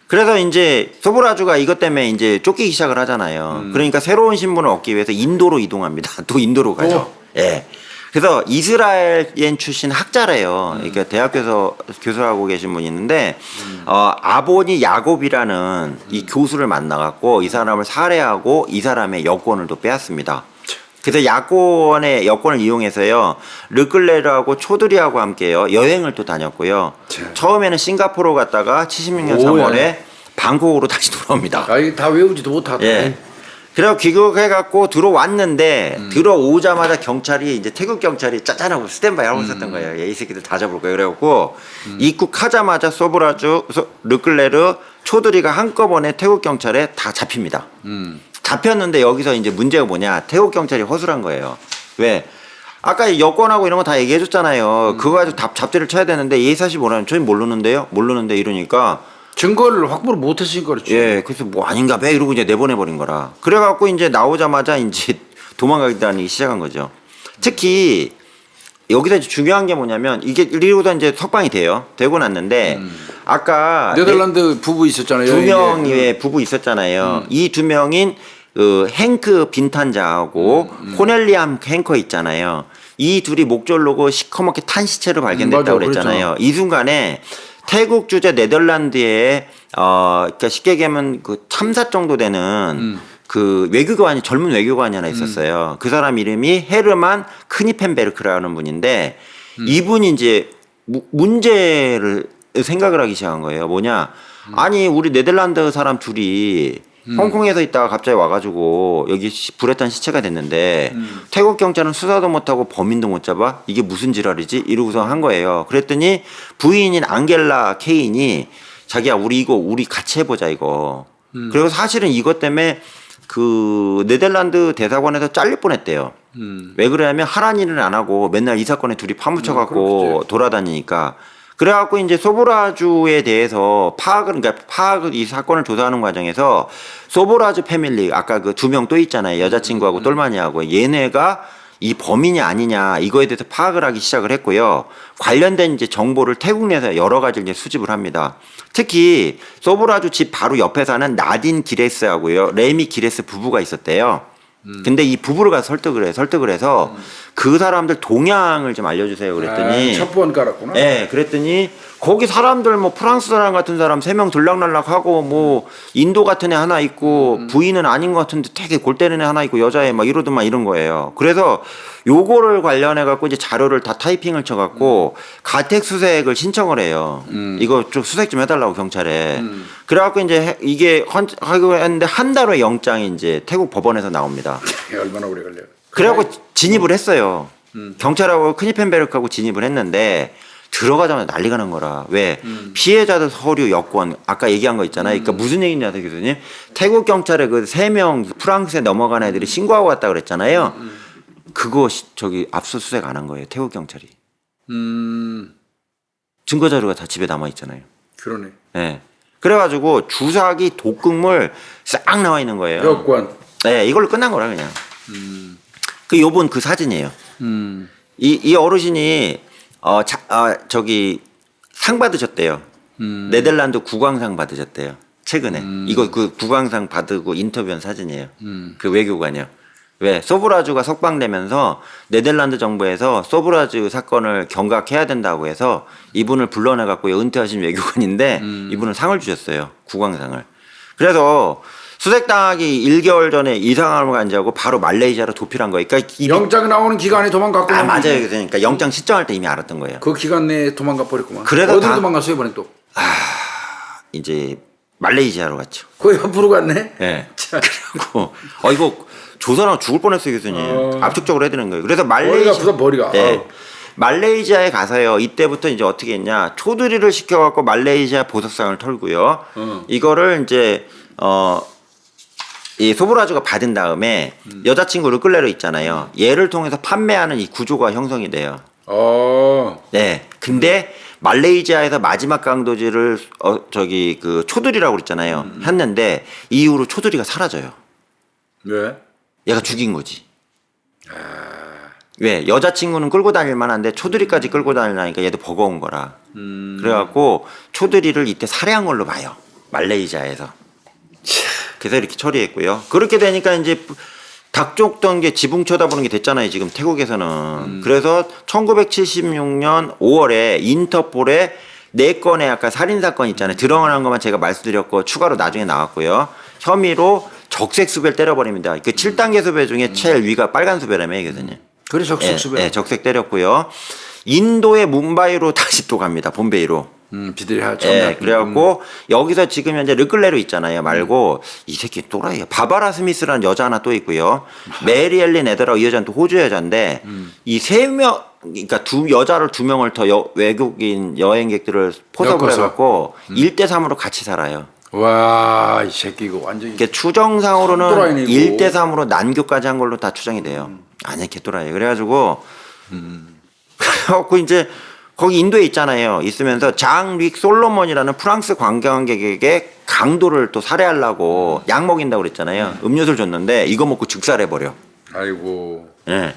그래서 이제 소브라주가 이것 때문에 이제 쫓기기 시작을 하잖아요. 그러니까 새로운 신분을 얻기 위해서 인도로 이동합니다. 또 인도로 가죠. 예. 그래서 이스라엘인 출신 학자래요. 그러니까 대학교에서 교수를 하고 계신 분이 있는데 아보니 야곱이라는 이 교수를 만나갖고 이 사람을 살해하고 이 사람의 여권을 또 빼앗습니다. 그래서 야권의 여권을 이용해서요 르클레르하고 초드리하고 함께요 여행을 또 다녔고요. 처음에는 싱가포르 갔다가 76년 3월에 방콕으로 다시 돌아옵니다. 아, 이게 다 외우지도 못하다. 예. 그래서 귀국해갖고 들어왔는데 들어오자마자 경찰이 이제 태국 경찰이 짜잔하고 스탠바이 하고 있었던 거예요. 이 새끼들 다 잡을 거예요. 그래갖고 입국하자마자 소브라주, 르클레르, 초드리가 한꺼번에 태국 경찰에 다 잡힙니다. 잡혔는데 여기서 이제 문제가 뭐냐 태국 경찰이 허술한 거예요. 왜? 아까 여권하고 이런 거 다 얘기해줬잖아요. 그거 가지고 잡지를 쳐야 되는데 예사시 뭐라면 저희 모르는데 이러니까 증거를 확보를 못했으니까 그렇지. 예, 그래서 뭐 아닌가 봐 이러고 이제 내보내버린 거라. 그래갖고 이제 나오자마자 이제 도망가기 시작한 거죠. 특히 여기서 이제 중요한 게 뭐냐면 이게 이러고서 이제 석방이 돼요. 되고 났는데 아까 네덜란드 부부 있었잖아요. 두 명의 부부 있었잖아요. 이 두 명인 그 행크 빈탄자하고 호넬리암 행커 있잖아요. 이 둘이 목졸르고 시커멓게 탄 시체로 발견됐다고 그랬잖아요. 이 순간에 태국 주재 네덜란드에 그러니까 쉽게 얘기하면 그 참사 정도 되는 그 외교관이 젊은 외교관이 하나 있었어요. 그 사람 이름이 헤르만 크니펜베르크라는 분인데 이분이 이제 문제를 생각을 하기 시작한 거예요. 뭐냐? 아니 우리 네덜란드 사람 둘이 홍콩에서 있다가 갑자기 와가지고 여기 불에 탄 시체가 됐는데 태국 경찰은 수사도 못하고 범인도 못 잡아? 이게 무슨 지랄이지? 이러고서 한 거예요. 그랬더니 부인인 앙겔라 케인이 자기야 우리 같이 해보자 이거. 그리고 사실은 이것 때문에 그 네덜란드 대사관에서 잘릴 뻔했대요. 왜 그러냐면 하란 일을 안 하고 맨날 이 사건에 둘이 파묻혀갖고 돌아다니니까. 그래갖고 이제 소브라주에 대해서 이 사건을 조사하는 과정에서 소브라주 패밀리 아까 그 두 명 또 있잖아요. 여자친구하고 똘마니하고 얘네가 이 범인이 아니냐 이거에 대해서 파악을 하기 시작을 했고요. 관련된 이제 정보를 태국 내에서 여러 가지 이제 수집을 합니다. 특히 소브라주 집 바로 옆에 사는 나딘 기레스하고요. 레미 기레스 부부가 있었대요. 근데 이 부부를 가서 설득을 해서 그 사람들 동향을 좀 알려주세요. 그랬더니 첩보원 깔았구나. 네, 그랬더니 거기 사람들 뭐 프랑스 사람 같은 사람 3명 들락날락하고 뭐 인도 같은 애 하나 있고 부인은 아닌 것 같은데 되게 골 때리는 애 하나 있고 여자애 막 이러더만 이런 거예요. 그래서 요거를 관련해 갖고 이제 자료를 다 타이핑을 쳐갖고 가택 수색을 신청을 해요. 이거 좀 수색 좀 해달라고 경찰에. 그래갖고 이제 이게 하고 했는데 한 달 후에 영장이 이제 태국 법원에서 나옵니다. 얼마나 오래 걸려? 그래갖고 진입을 했어요. 경찰하고 크니펜베르크하고 진입을 했는데 들어가자마자 난리가 난 거라. 왜? 피해자들 서류 여권 아까 얘기한 거 있잖아요. 그러니까 무슨 얘기냐 아세요, 교수님? 태국 경찰에 그 3명 프랑스에 넘어간 애들이 신고하고 왔다 그랬잖아요. 그거 저기 압수수색 안 한 거예요. 태국 경찰이. 증거 자료가 다 집에 남아 있잖아요. 그러네. 네. 그래가지고 주사기 독극물 싹 나와 있는 거예요. 여권. 네, 이걸로 끝난 거라 그냥. 그 요번 그 사진이에요. 이 어르신이 저기 상 받으셨대요. 네덜란드 국왕상 받으셨대요. 최근에. 이거 그 국왕상 받고 인터뷰한 사진이에요. 그 외교관이요. 왜? 소브라주가 석방되면서 네덜란드 정부에서 소브라주 사건을 경각해야 된다고 해서 이분을 불러내갖고 은퇴하신 외교관인데 이분은 상을 주셨어요. 국왕상을. 그래서 수색당하기 1개월 전에 이상함을 간지하고 바로 말레이시아로 도피한 거예요. 그러니까 영장 나오는 기간에 도망갔고. 맞아요. 그러니까 영장 신청할 때 이미 알았던 거예요. 그 기간 내에 도망가 버렸구만. 그래서 어디로 도망갔어요 이번에 또? 이제 말레이시아로 갔죠. 그 옆으로 갔네. 네. 그리고 이거 조선하고 죽을 뻔했어요, 교수님. 압축적으로 해드는 거예요. 그래서 머리가. 네. 말레이시아에 가서요. 이때부터 이제 어떻게 했냐? 초두리를 시켜갖고 말레이시아 보석상을 털고요. 이거를 이제 이 소브라주가 받은 다음에 여자친구 르클레르 있잖아요. 얘를 통해서 판매하는 이 구조가 형성이 돼요. 네. 근데 말레이시아에서 마지막 강도질을 그 초두리라고 그랬잖아요. 했는데 이후로 초두리가 사라져요. 왜? 얘가 죽인 거지. 왜? 여자친구는 끌고 다닐 만한데 초두리까지 끌고 다니려니까 얘도 버거운 거라. 그래갖고 초두리를 이때 살해한 걸로 봐요. 말레이시아에서. 그래서 이렇게 처리했고요. 그렇게 되니까 이제 닥쳤던 게 지붕 쳐다보는 게 됐잖아요. 지금 태국에서는. 그래서 1976년 5월에 인터폴에 4건의 아까 살인사건 있잖아요. 드러난 것만 제가 말씀드렸고 추가로 나중에 나왔고요. 혐의로 적색수배를 때려버립니다. 그 7단계 수배 중에 제일 위가 빨간 수배라며 교수님. 그래 적색수배. 네, 적색 때렸고요. 인도의 뭄바이로 다시 또 갑니다. bombay로. 비들이 하죠. 네, 그래갖고 여기서 지금 현재 르클레르 있잖아요. 말고 이 새끼 또라이야. 바바라 스미스라는 여자 하나 또 있고요. 메리 엘린 에더라 이 여자는 또 호주 여자인데 이 3명 그러니까 여자를 2명을 더 외국인 여행객들을 포섭을 해갖고 1대3으로 같이 살아요. 와, 이 새끼 이거 완전히. 추정상으로는 1대3으로 난교까지 한 걸로 다 추정이 돼요. 아니야, 개또라이. 그래가지고 그래갖고 이제 거기 인도에 있잖아요. 있으면서 장릭 솔로몬이라는 프랑스 관광객에게 강도를 또 살해하려고 약 먹인다고 그랬잖아요. 음료수를 줬는데 이거 먹고 즉살해버려. 아이고. 예.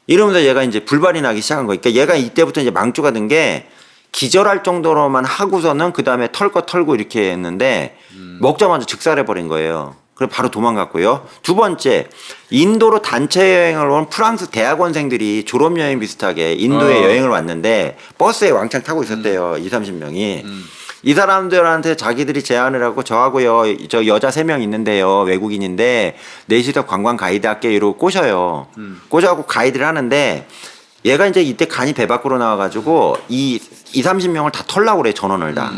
이러면서 얘가 이제 불발이 나기 시작한 거예요. 그러니까 얘가 이때부터 이제 망조가 된 게 기절할 정도로만 하고서는 그 다음에 털 거 털고 이렇게 했는데 먹자마자 즉살해버린 거예요. 그래서 바로 도망갔고요. 두 번째, 인도로 단체 여행을 온 프랑스 대학원생들이 졸업여행 비슷하게 인도에 여행을 왔는데 버스에 왕창 타고 있었대요. 20-30명이. 이 사람들한테 자기들이 제안을 하고 저하고요. 저 여자 3명 있는데요. 외국인인데 넷이서 관광 가이드 할게요. 이러고 꼬셔요. 꼬셔갖고 가이드를 하는데 얘가 이제 이때 간이 배 밖으로 나와가지고 이 20-30명을 다 털라고 그래. 전원을 다.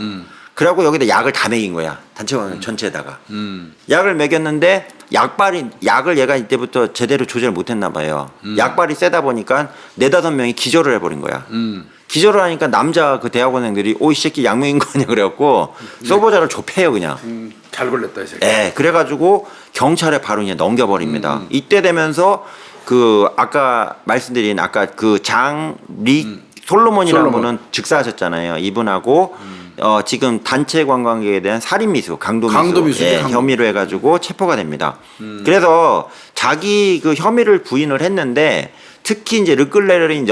그래갖고 여기다 약을 다 먹인 거야. 단체관 전체에다가. 약을 먹였는데 약을 얘가 이때부터 제대로 조절을 못했나 봐요. 약발이 세다 보니까 4-5명이 기절을 해버린 거야. 기절을 하니까 남자 그 대학원생들이 이 새끼 약 먹인 거 아니야 그래갖고 소보자를 좁혀요 그냥. 잘 걸렸다 이 새끼. 네, 그래가지고 경찰에 바로 그냥 넘겨버립니다. 이때 되면서 그 아까 말씀드린 아까 그 장릭 솔로몬이라는 분은 즉사하셨잖아요. 이분하고 지금 단체 관광객에 대한 살인미수, 강도미수 혐의로 해가지고 체포가 됩니다. 그래서 자기 그 혐의를 부인을 했는데 특히 이제 르클레르인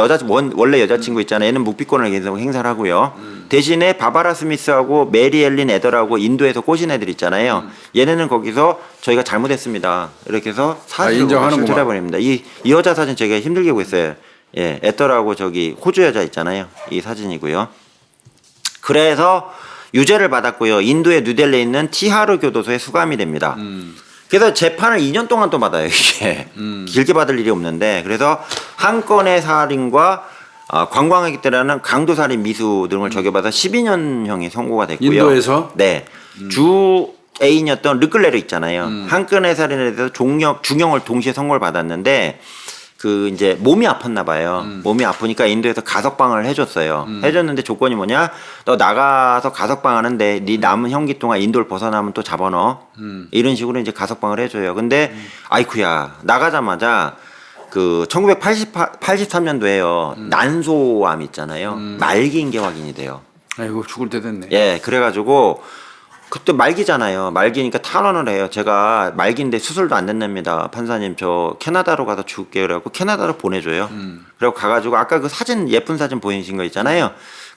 원래 여자친구 있잖아요. 얘는 묵비권을 계속 행사를 하고요. 대신에 바바라 스미스하고 메리 엘린 에더라고 인도에서 꼬신 애들 있잖아요. 얘네는 거기서 저희가 잘못했습니다. 이렇게 해서 사실을 실토해버립니다. 이 여자 사진 제가 힘들게 보고 있어요. 예, 에더라고 저기 호주 여자 있잖아요. 이 사진이고요. 그래서 유죄를 받았고요. 인도의 뉴델리에 있는 티하르 교도소에 수감이 됩니다. 그래서 재판을 2년 동안 또 받아요. 이게 길게 받을 일이 없는데 그래서 한 건의 살인과 관광객들하는 강도살인 미수 등을 적용받아 12년형이 선고가 됐고요. 인도에서? 네. 주 애인이었던 르클레르 있잖아요. 한 건의 살인에 대해서 중형을 동시에 선고를 받았는데 그 이제 몸이 아팠나 봐요. 몸이 아프니까 인도에서 가석방을 해줬어요. 해줬는데 조건이 뭐냐? 너 나가서 가석방 하는데 네 남은 형기 동안 인도를 벗어나면 또 잡아넣어. 이런 식으로 이제 가석방을 해줘요. 근데 아이쿠야 나가자마자 그 1983년도에요. 난소암 있잖아요. 말기 인계 확인이 돼요. 아이고 죽을 때 됐네. 예, 그래가지고 그때 말기잖아요. 말기니까 탄원을 해요. 제가 말기인데 수술도 안 된답니다. 판사님 저 캐나다로 가서 죽을게요. 그래갖고 캐나다로 보내줘요. 그래고 가가지고 아까 그 사진 예쁜 사진 보이신 거 있잖아요.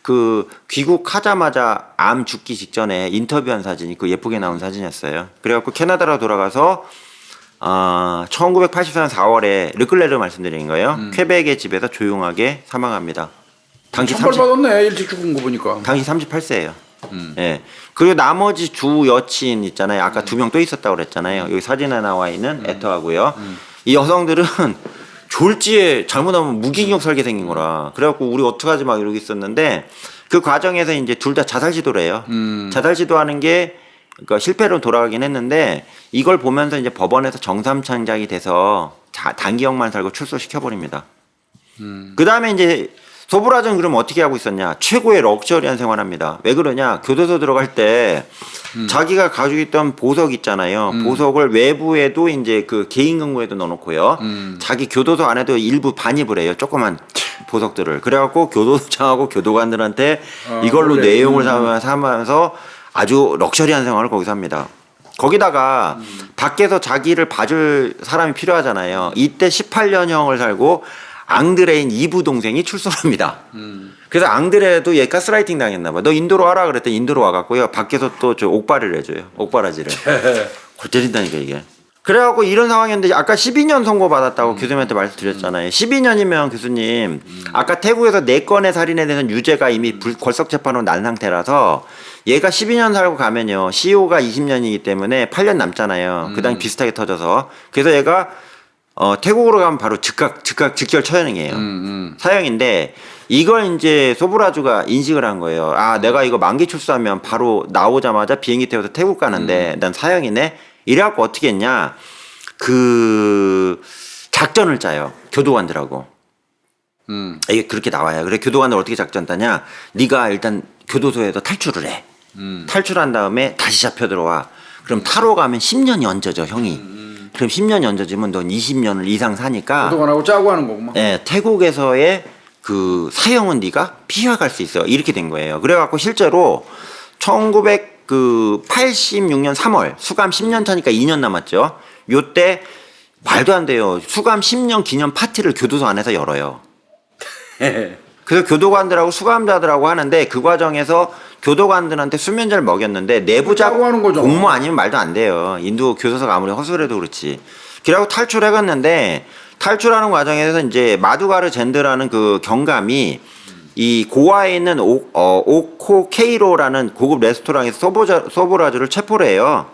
그 귀국하자마자 암 죽기 직전에 인터뷰한 사진이 그 예쁘게 나온 사진이었어요. 그래갖고 캐나다로 돌아가서 1984년 4월에 르클레르 말씀드린 거예요. 퀘벡의 집에서 조용하게 사망합니다. 당시 천벌 받았네. 일찍 죽은 거 보니까. 당시 38세예요. 예. 그리고 나머지 주 여친 있잖아요. 아까 2명 또 있었다고 그랬잖아요. 여기 사진에 나와 있는 에터하고요. 이 여성들은 졸지에 잘못하면 무기징역 살게 생긴 거라. 그래갖고 우리 어떡하지 막 이러고 있었는데 그 과정에서 이제 둘 다 자살 시도를 해요. 자살 시도하는 게 그러니까 실패로 돌아가긴 했는데 이걸 보면서 이제 법원에서 정삼창작이 돼서 단기형만 살고 출소시켜버립니다. 그 다음에 이제 소브라즈는 그럼 어떻게 하고 있었냐? 최고의 럭셔리한 생활합니다. 왜 그러냐? 교도소 들어갈 때 자기가 가지고 있던 보석 있잖아요. 보석을 외부에도 이제 그 개인 금고에도 넣어놓고요. 자기 교도소 안에도 일부 반입을 해요. 조그만 보석들을. 그래갖고 교도소장하고 교도관들한테 이걸로 원래, 내용을 삼으면서 아주 럭셔리한 생활을 거기서 합니다. 거기다가 밖에서 자기를 봐줄 사람이 필요하잖아요. 이때 18년형을 살고 앙드레인 2부 동생이 출소합니다. 그래서 앙드레도 얘 가스라이팅 당했나 봐. 너 인도로 와라 그랬더니 인도로 와갖고요. 밖에서 또 저 옥바리를 해줘요. 옥바라지를. 골 때린다니까 이게. 그래갖고 이런 상황이었는데 아까 12년 선고 받았다고 교수님한테 말씀드렸잖아요. 12년이면 교수님 아까 태국에서 4건의 살인에 대해서는 유죄가 이미 걸석 재판으로 난 상태라서 얘가 12년 살고 가면요. CEO가 20년이기 때문에 8년 남잖아요. 그 당시 비슷하게 터져서. 그래서 얘가 태국으로 가면 바로 즉결 처형이에요. 사형인데 이걸 이제 소브라주가 인식을 한 거예요. 아, 내가 이거 만기 출소하면 바로 나오자마자 비행기 태워서 태국 가는데 난 사형이네. 이래갖고 어떻게 했냐? 그 작전을 짜요. 교도관들하고. 이게 그렇게 나와요. 그래 교도관들 어떻게 작전 짜냐? 네가 일단 교도소에서 탈출을 해. 탈출한 다음에 다시 잡혀 들어와. 그럼 타로 가면 10년이 얹어져 형이. 그럼 10년이 얹어지면 넌 20년을 이상 사니까 교도관하고 짜고 하는 거구만. 네, 태국에서의 그 사형은 네가 피해갈 수 있어. 이렇게 된 거예요. 그래갖고 실제로 1986년 3월 수감 10년 차니까 2년 남았죠. 요때 말도 안 돼요. 수감 10년 기념 파티를 교도소 안에서 열어요. 그래서 교도관들하고 수감자들하고 하는데 그 과정에서 교도관들한테 수면제를 먹였는데 내부자 공모 아니면 말도 안 돼요. 인도 교도소가 아무리 허술해도 그렇지. 그래갖고 탈출해갔는데 탈출하는 과정에서 이제 마두가르 젠드라는 그 경감이 이 고아에 있는 오코 케이로라는 고급 레스토랑에서 소브라주를 체포를 해요.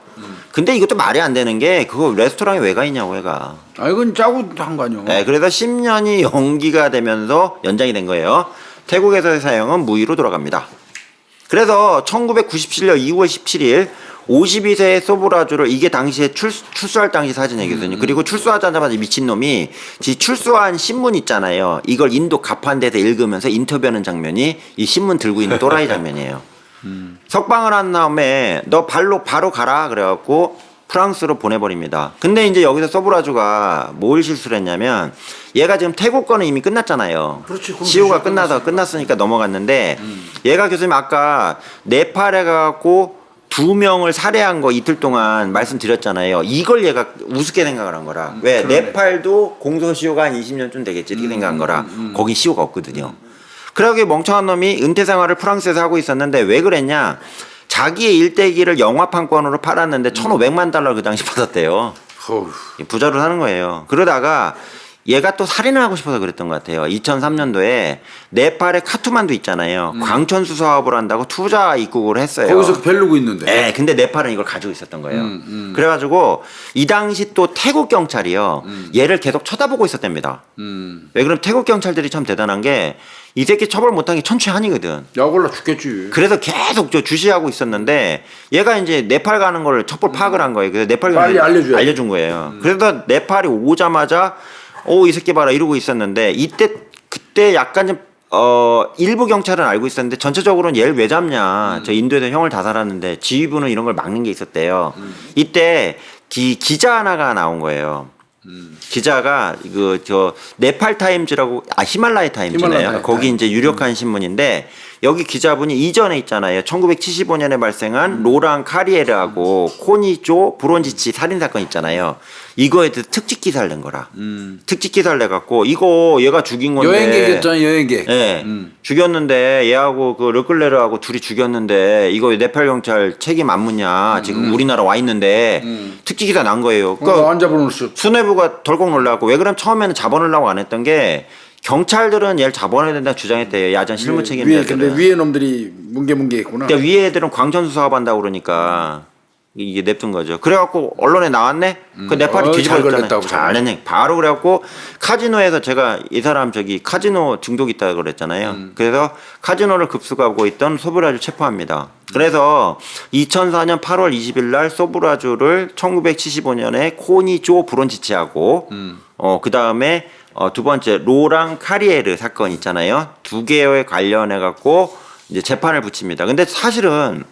근데 이것도 말이 안 되는 게 그거 레스토랑에 왜 가 있냐고 얘가. 아 이건 짜고 한 거 아니요. 네, 그래서 10년이 연기가 되면서 연장이 된 거예요. 태국에서의 사형은 무위로 돌아갑니다. 그래서 1997년 2월 17일 52세의 소브라주를 이게 당시에 출소할 당시 사진이거든요. 그리고 출소하자마자 미친놈이 출소한 신문 있잖아요. 이걸 인도 가판대에서 읽으면서 인터뷰하는 장면이 이 신문 들고 있는 또라이 장면이에요. 석방을 한 다음에 너 바로 가라 그래갖고 프랑스로 보내버립니다. 근데 이제 여기서 소브라주가 뭘 실수를 했냐면 얘가 지금 태국 거는 이미 끝났잖아요. 그렇지. 시효가 끝났으니까 넘어갔는데 얘가 교수님 아까 네팔에 가갖고 2명을 살해한 거 이틀 동안 말씀드렸잖아요. 이걸 얘가 우습게 생각을 한 거라. 왜? 그러네. 네팔도 공소시효가 한 20년쯤 되겠지 이렇게 생각한 거라. 거긴 시효가 없거든요. 그러게 멍청한 놈이 은퇴 생활을 프랑스에서 하고 있었는데 왜 그랬냐? 자기의 일대기를 영화판권으로 팔았는데 1,500만 달러 그 당시 받았대요. 어휴. 부자로 사는 거예요. 그러다가 얘가 또 살인을 하고 싶어서 그랬던 것 같아요. 2003년도에 네팔의 카투만두 있잖아요. 광천수 사업을 한다고 투자 입국을 했어요. 거기서 벨르고 있는데. 네, 근데 네팔은 이걸 가지고 있었던 거예요. 그래가지고 이 당시 또 태국 경찰이요. 얘를 계속 쳐다보고 있었답니다. 왜 그럼 태국 경찰들이 참 대단한 게 이 새끼 처벌 못한 게 천추한이거든. 약올라 죽겠지. 그래서 계속 주시하고 있었는데 얘가 이제 네팔 가는 걸 첩보 파악을 한 거예요. 그래서 네팔 빨리 알려준 거예요. 그래서 네팔이 오자마자 이 새끼 봐라 이러고 있었는데 그때 약간 좀 일부 경찰은 알고 있었는데 전체적으로는 얘를 왜 잡냐. 저 인도에서 형을 다 살았는데 지휘부는 이런 걸 막는 게 있었대요. 이때 기자 하나가 나온 거예요. 기자가 네팔 타임즈라고 히말라야 타임즈네요. 거기 이제 유력한 신문인데 여기 기자분이 이전에 있잖아요. 1975년에 발생한 로랑 카리에르하고 코니조 브론지치 살인 사건 있잖아요. 이거에 대해서 특집 기사를 낸 거라. 특집 기사를 내갖고 이거 얘가 죽인 건데. 여행객이었잖아요, 여행객. 예. 죽였는데 얘하고 그 르클레르하고 둘이 죽였는데 이거 네팔 경찰 책임 안 묻냐. 지금 우리나라 와 있는데 특집 기사 난 거예요. 그러니까 안 잡아놓을 수. 수뇌부가 덜컥 놀라고 왜 그럼 처음에는 잡아놓으려고 안 했던 게 경찰들은 얘를 잡아내야 된다 주장했대요. 야전 실무 위에, 책임자들은. 근데 위에 놈들이 뭉게뭉게 했구나. 그러니까 위에 애들은 광천수 사업한다고 그러니까 이게 냅둔 거죠. 그래갖고 언론에 나왔네. 그 네팔이 잘 걸렸다고 뒤집어졌잖아요. 잘했네. 바로 그래갖고 카지노에서 제가 이 사람 저기 카지노 중독 있다고 그랬잖아요. 그래서 카지노를 급수하고 있던 소브라주 체포합니다. 그래서 2004년 8월 20일 날 소브라주를 1975년에 코니조 브론치치하고 그 다음에 두 번째 로랑 카리에르 사건 있잖아요. 두 개에 관련해 갖고 이제 재판을 붙입니다. 근데 사실은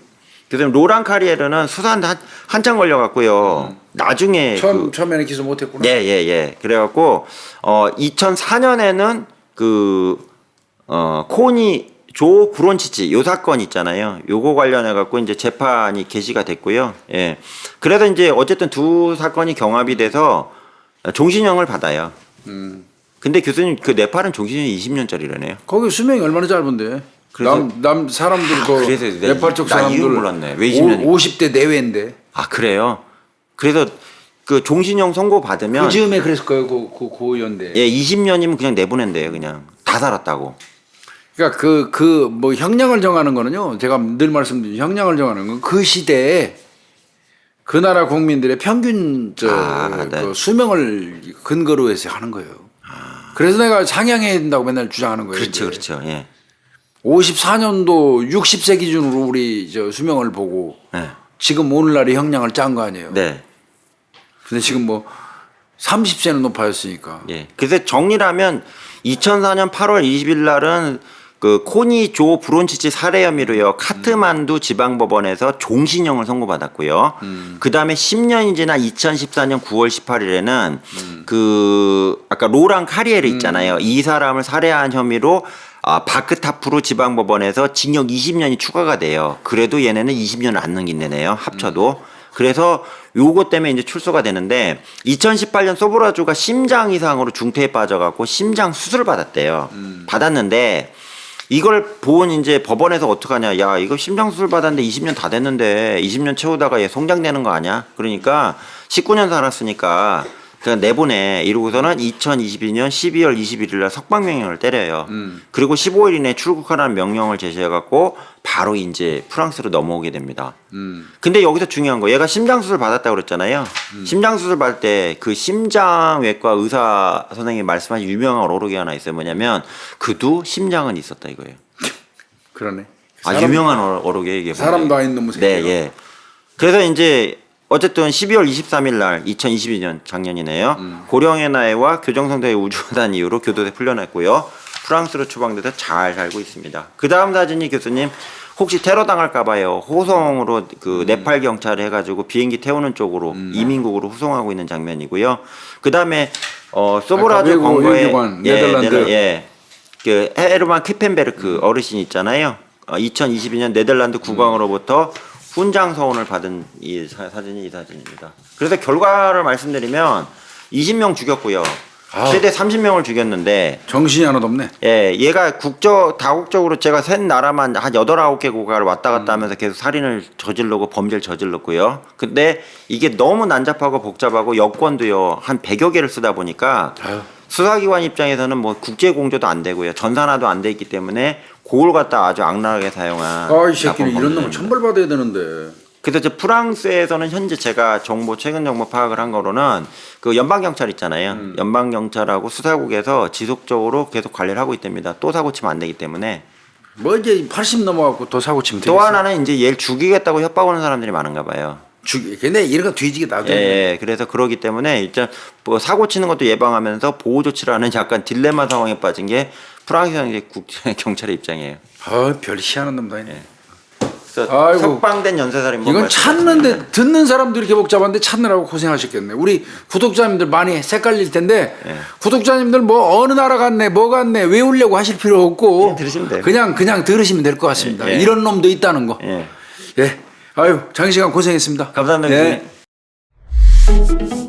그래서 로랑 카리에르는 수사한테 한참 걸려 갖고요. 나중에 처음에는 기소 못했구나. 예. 그래갖고 2004년에는 코니 조 브론치치 요 사건 있잖아요. 요거 관련해 갖고 이제 재판이 개시가 됐고요. 예. 그래서 이제 어쨌든 두 사건이 경합이 돼서 종신형을 받아요. 근데 교수님 그 네팔은 종신형이 20년짜리라네요. 거기 수명이 얼마나 짧은데? 그래서- 남 사람들 그래서 그 네팔 쪽 나 사람들 이유를 몰랐네. 왜 20년이? 50대 내외인데. 아 그래요? 그래서 그 종신형 선고 받으면 그 즈음에 그랬을 거예요. 그 고연대. 예 20년이면 그냥 내보낸대요. 그냥 다 살았다고. 그러니까 그 뭐 형량을 정하는 거는요. 제가 늘 말씀드린 형량을 정하는 건 그 시대에 그 나라 국민들의 평균 네. 그 수명을 근거로 해서 하는 거예요. 그래서 내가 상향해야 된다고 맨날 주장하는 거예요. 그렇죠, 이제. 그렇죠. 예. 54년도 60세 기준으로 우리 저 수명을 보고 네. 지금 오늘날의 형량을 짠 거 아니에요. 네. 근데 지금 뭐 30세는 높아졌으니까. 예. 그래서 정리하면 2004년 8월 20일 날은 그 코니 조 브론치치 살해 혐의로요. 카트만두 지방법원에서 종신형을 선고받았고요. 그 다음에 10년이 지난 2014년 9월 18일에는 그 아까 로랑 카리에르 있잖아요. 이 사람을 살해한 혐의로 바크타프루 지방법원에서 징역 20년이 추가가 돼요. 그래도 얘네는 20년을 안 넘긴다네요. 합쳐도. 그래서 요거 때문에 이제 출소가 되는데 2018년 소브라주가 심장 이상으로 중태에 빠져갖고 심장 수술을 받았대요. 받았는데 이걸 본 이제 법원에서 어떡하냐. 야, 이거 심장 수술 받았는데 20년 다 됐는데 20년 채우다가 얘 송장되는 거 아니야? 그러니까 19년 살았으니까 그냥 내보내 이러고서는 2022년 12월 21일 날 석방명령을 때려요. 그리고 15일 이내에 출국하라는 명령을 제시해갖고 바로 이제 프랑스로 넘어오게 됩니다. 근데 여기서 중요한 거 얘가 심장수술 받았다고 그랬잖아요. 심장수술 받을 때 그 심장외과 의사 선생님이 말씀하신 유명한 어록이 하나 있어요. 뭐냐면 그도 심장은 있었다 이거예요. 그러네. 유명한 어록이에요 이게. 사람도 아닌 놈의 새끼가. 네, 예. 그래서 이제 어쨌든 12월 23일 날 2022년 작년이네요. 고령의 나이와 교정성대의 우주하다는 이유로 교도소에 풀려났고요. 프랑스로 추방돼서 잘 살고 있습니다. 그 다음 사진이 교수님 혹시 테러 당할까 봐요. 호송으로 그 네팔 경찰이 해가지고 비행기 태우는 쪽으로 이민국으로 후송하고 있는 장면이고요. 그 다음에 소브라주 건거에 네덜란드. 그 헤르만 키펜베르크 어르신 있잖아요. 2022년 네덜란드 국왕으로부터 훈장 서원을 받은 이 사진이 이 사진입니다. 그래서 결과를 말씀드리면 20명 죽였고요. 최대 30명을 죽였는데 정신이 하나도 없네. 예, 얘가 다국적으로 제가 센 나라만 한 8, 9개 국가를 왔다 갔다 하면서 계속 살인을 저질르고 범죄를 저질렀고요. 근데 이게 너무 난잡하고 복잡하고 여권도요. 한 100여 개를 쓰다 보니까 수사기관 입장에서는 뭐 국제 공조도 안 되고요. 전산화도 안 돼 있기 때문에 그걸 갖다 아주 악랄하게 사용한 이 새끼는 이런 놈은 천벌받아야 되는데. 그래서 이제 프랑스에서는 현재 제가 최근 정보 파악을 한 거로는 그 연방경찰 있잖아요. 연방경찰하고 수사국에서 지속적으로 계속 관리를 하고 있답니다. 또 사고 치면 안 되기 때문에. 뭐 이제 80 넘어갖고 더 사고 치면 되겠어. 또 하나는 이제 얘를 죽이겠다고 협박하는 사람들이 많은가 봐요. 근데 이런 거 뒤지게 놔둬. 예, 그래서 그러기 때문에 일단 뭐 사고 치는 것도 예방하면서 보호 조치를 하는 약간 딜레마 상황에 빠진 게 프랑스 경찰의 입장이에요. 별 희한한 놈다. 예. 그래서 아이고. 석방된 연쇄살인범 이건 말씀드렸습니다. 찾는데 듣는 사람도 이렇게 복잡한데 찾느라고 고생하셨겠네. 우리 구독자님들 많이 헷갈릴 텐데 예. 구독자님들 뭐 어느 나라 갔네, 뭐 갔네 외우려고 하실 필요 없고 예, 들으시면 돼요. 그냥 들으시면 될 것 같습니다. 예, 예. 이런 놈도 있다는 거. 예. 예. 아유 장시간 고생했습니다. 감사합니다. 예. 교수님.